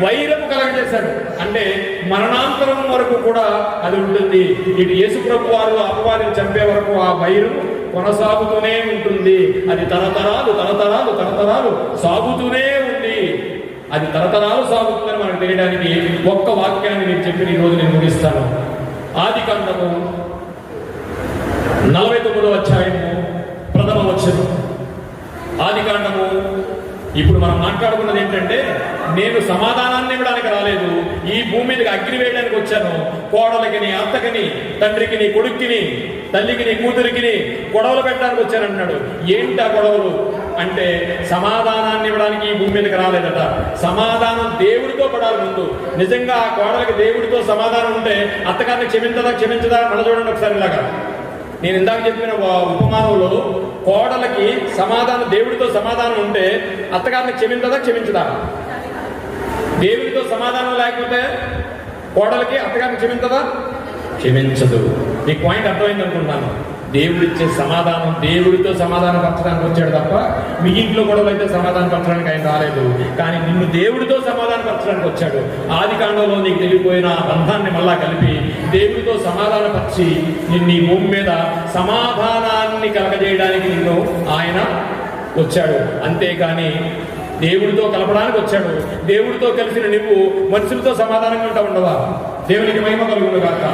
Speaker 1: వైరము కలగజేశాడు. అంటే మరణాంతరం వరకు కూడా అది ఉంటుంది. ఇటు యేసుప్రభు వారు అపవాదిని చంపే వరకు ఆ వైరం కొనసాగుతూనే ఉంటుంది. అది తరతరాలు సాగుతూనే ఉంది. అది తరతరాలు సాగుతుందని మనకు తెలియడానికి ఒక్క వాక్యాన్ని నేను చెప్పి ఈ రోజు నేను ముగిస్తాను. ఆది కాండము 49వ అధ్యాయము 1వ వచనం. ఆది కాండము ఇప్పుడు మనం మాట్లాడుకున్నది ఏంటంటే, నేను సమాధానాన్ని ఇవ్వడానికి రాలేదు, ఈ భూమి మీదకి అగ్ని వేయడానికి వచ్చాను. కోడలకిని, అత్తకిని, తండ్రికిని, కొడుక్కిని, తల్లికిని, కూతురికిని గొడవలు పెట్టడానికి వచ్చానంటున్నాడు. ఏంటి ఆ గొడవలు అంటే, సమాధానాన్ని ఇవ్వడానికి ఈ భూమి మీదకి రాలేదట. సమాధానం దేవుడితో పడాలి ముందు. నిజంగా ఆ కోడలకి దేవుడితో సమాధానం ఉంటే అత్తగారిని క్షమించదా? మన చూడండి ఒకసారి ఇలాగా. నేను ఇందాక చెప్పిన ఉపమానంలో కోడలకి సమాధానం, దేవుడితో సమాధానం ఉంటే అత్తగారిని క్షమించదా? దేవుడితో సమాధానం లేకపోతే కోడలకి అత్తగారిని క్షమించదు. ఈ పాయింట్ అర్థమైంది అనుకుంటున్నాను. దేవుడిచ్చే సమాధానం, దేవుడితో సమాధానం పరచడానికి వచ్చాడు తప్ప మీ ఇంట్లో గొడవలు అయితే సమాధానం పరచడానికి ఆయన రాలేదు. కానీ నిన్ను దేవుడితో సమాధానం పరచడానికి వచ్చాడు. ఆది కాండంలో నీకు తెలియపోయిన బంధాన్ని మళ్ళా కలిపి దేవుడితో సమాధానపరిచి నిన్ను ఈ భూమి మీద సమాధానాన్ని కలగజేయడానికి నిన్ను ఆయన వచ్చాడు. అంతేకాని దేవుడితో కలపడానికి వచ్చాడు. దేవుడితో కలిసిన నువ్వు మనుషులతో సమాధానంగా ఉంటా ఉండవా? దేవునికి మహిమ కలుగును గాక.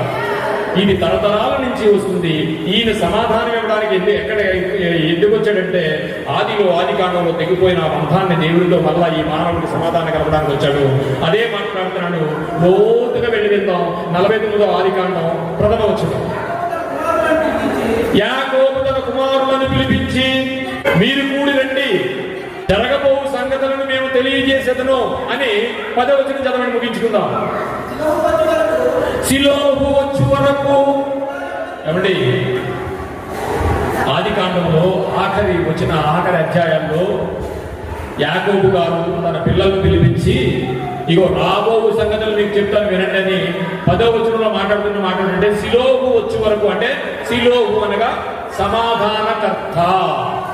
Speaker 1: ఇది తరతరాల నుంచి వస్తుంది. ఈయన సమాధానం ఇవ్వడానికి ఎందుకు వచ్చాడంటే, ఆది కాండంలో తెగిపోయిన బంధాన్ని దేవుడితో మళ్ళా ఈ మానవుడికి సమాధానం కలపడానికి వచ్చాడు. అదే మాట్లాడుతున్నాడు. లోతుగా వెళ్ళి వెళ్దాం. 49వ ఆది కాండం 1వ వచనం. యాకోబు తన కుమారులను పిలిపించి, మీరు కూడి రండి, జరగబోవు సంగతులను మేము తెలియజేసేదను అని 10వ వచనం చదవని ముగించుకుందాం. సిలోహు వచ్చు వరకు ఏమండి, ఆది కాండంలో ఆఖరి అధ్యాయాల్లో యాకోబు గారు తన పిల్లలను పిలిపించి, ఇగో రాబోవు సంగతులు మీకు చెప్తాను వినండి అని 10వ వచనంలో మాట్లాడుతుంటే సిలోహు వచ్చు వరకు అంటే, సిలోహు అనగా సమాధానకర్త.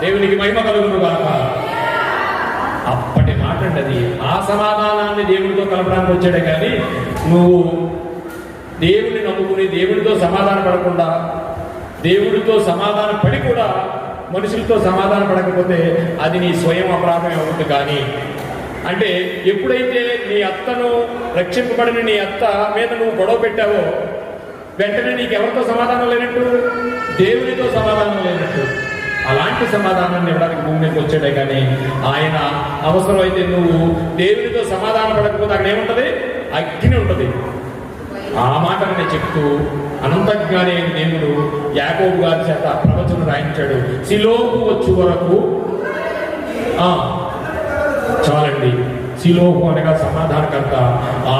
Speaker 1: దేవునికి మహిమ కలుగును గాక. అప్పటి మాట అండి. ఆ సమాధానాన్ని దేవుడితో కలపడానికి వచ్చాడే కానీ నువ్వు దేవుడిని నమ్ముకుని దేవుడితో సమాధాన పడకుండా, దేవుడితో సమాధాన పడి కూడా మనుషులతో సమాధాన పడకపోతే అది నీ స్వయం అపరాధమే అవుతుంది. కానీ అంటే ఎప్పుడైతే నీ అత్తను రక్షింపబడిన నీ అత్త మీద నువ్వు గొడవ పెట్టావో వెంటనే నీకు ఎవరితో సమాధానం లేనట్టు? దేవుడితో సమాధానం లేనట్టు. అలాంటి సమాధానాన్ని ఇవ్వడానికి భూమి మీదకి వచ్చాడే కానీ ఆయన అవసరమైతే నువ్వు దేవుడితో సమాధానం పడకపోతే అక్కడ ఏముంటది? అగ్ని ఉంటుంది. ఆ మాటని చెప్తూ అనంతజ్ఞాని అయిన దేవుడు యాకోబు గారి చేత ప్రవచనం రాయించాడు. సిలోహు వచ్చు వరకు చాలండి. సిలోహు అనగా సమాధానకర్త.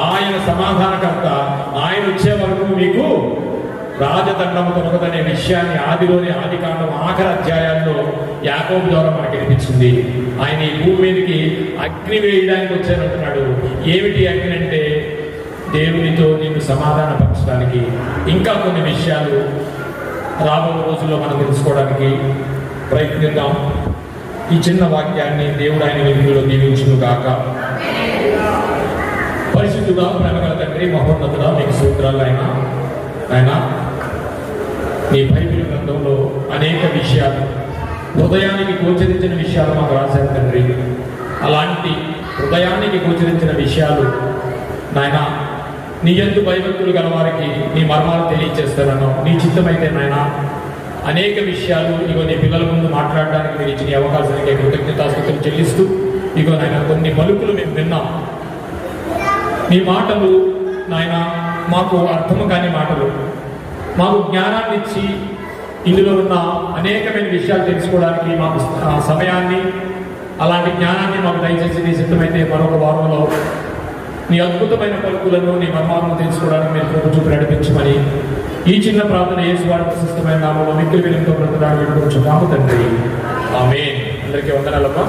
Speaker 1: ఆయన సమాధానకర్త. ఆయన వచ్చే వరకు మీకు రాజదండము దొరకదనే విషయాన్ని ఆది కాండం ఆఖరి అధ్యాయాల్లో యాకోబు ద్వారా మనకి అనిపించింది. ఆయన ఈ భూమి మీదకి అగ్ని వేయడానికి వచ్చానంటున్నాడు. ఏమిటి అగ్ని అంటే, దేవునితో నిన్ను సమాధానపరచడానికి. ఇంకా కొన్ని విషయాలు రాబోయే రోజుల్లో మనం తెలుసుకోవడానికి ప్రయత్నిద్దాం. ఈ చిన్న వాక్యాన్ని దేవుడు ఆయన వెలుగులో దీవించును గాక. పరిశుద్ధుడా, ప్రేమగల తండ్రి, మహోన్నతుడా, మీకు సూత్రాలు ఆయన నీ బైబిల్ గ్రంథంలో అనేక విషయాలు, హృదయానికి గోచరించిన విషయాలు మాకు రాశారు తండ్రి. అలాంటి హృదయానికి గోచరించిన విషయాలు నాయన నీ యందు భయభక్తులు గల వారికి నీ మర్మాలు తెలియజేస్తానను. నీ చిత్తమైతే నాయన అనేక విషయాలు ఇగో నీ పిల్లల ముందు మాట్లాడడానికి మీరు ఇచ్చిన అవకాశానికి కృతజ్ఞతాస్తుతులు చెల్లిస్తూ, ఇగో నాయన కొన్ని పలుకులు మేము విన్నాం. నీ మాటలు నాయన మాకు అర్థము కాని మాటలు, మాకు జ్ఞానాన్ని ఇచ్చి ఇందులో ఉన్న అనేకమైన విషయాలు తెలుసుకోవడానికి మాకు సమయాన్ని, అలాంటి జ్ఞానాన్ని మాకు దయచేసి నీ సిద్ధమైతే మరొక వారంలో నీ అద్భుతమైన పలుకులను, నీ మర్మాలను తెలుసుకోవడానికి మీరు కృప చూపి నడిపించమని ఈ చిన్న ప్రార్థన యేసు వారి ప్రశస్తమైన నామంలో మిక్కిలి వినయంతో బ్రతకడానికి తండ్రి. ఆమేన్. అందరికీ వందనాలమ్మా.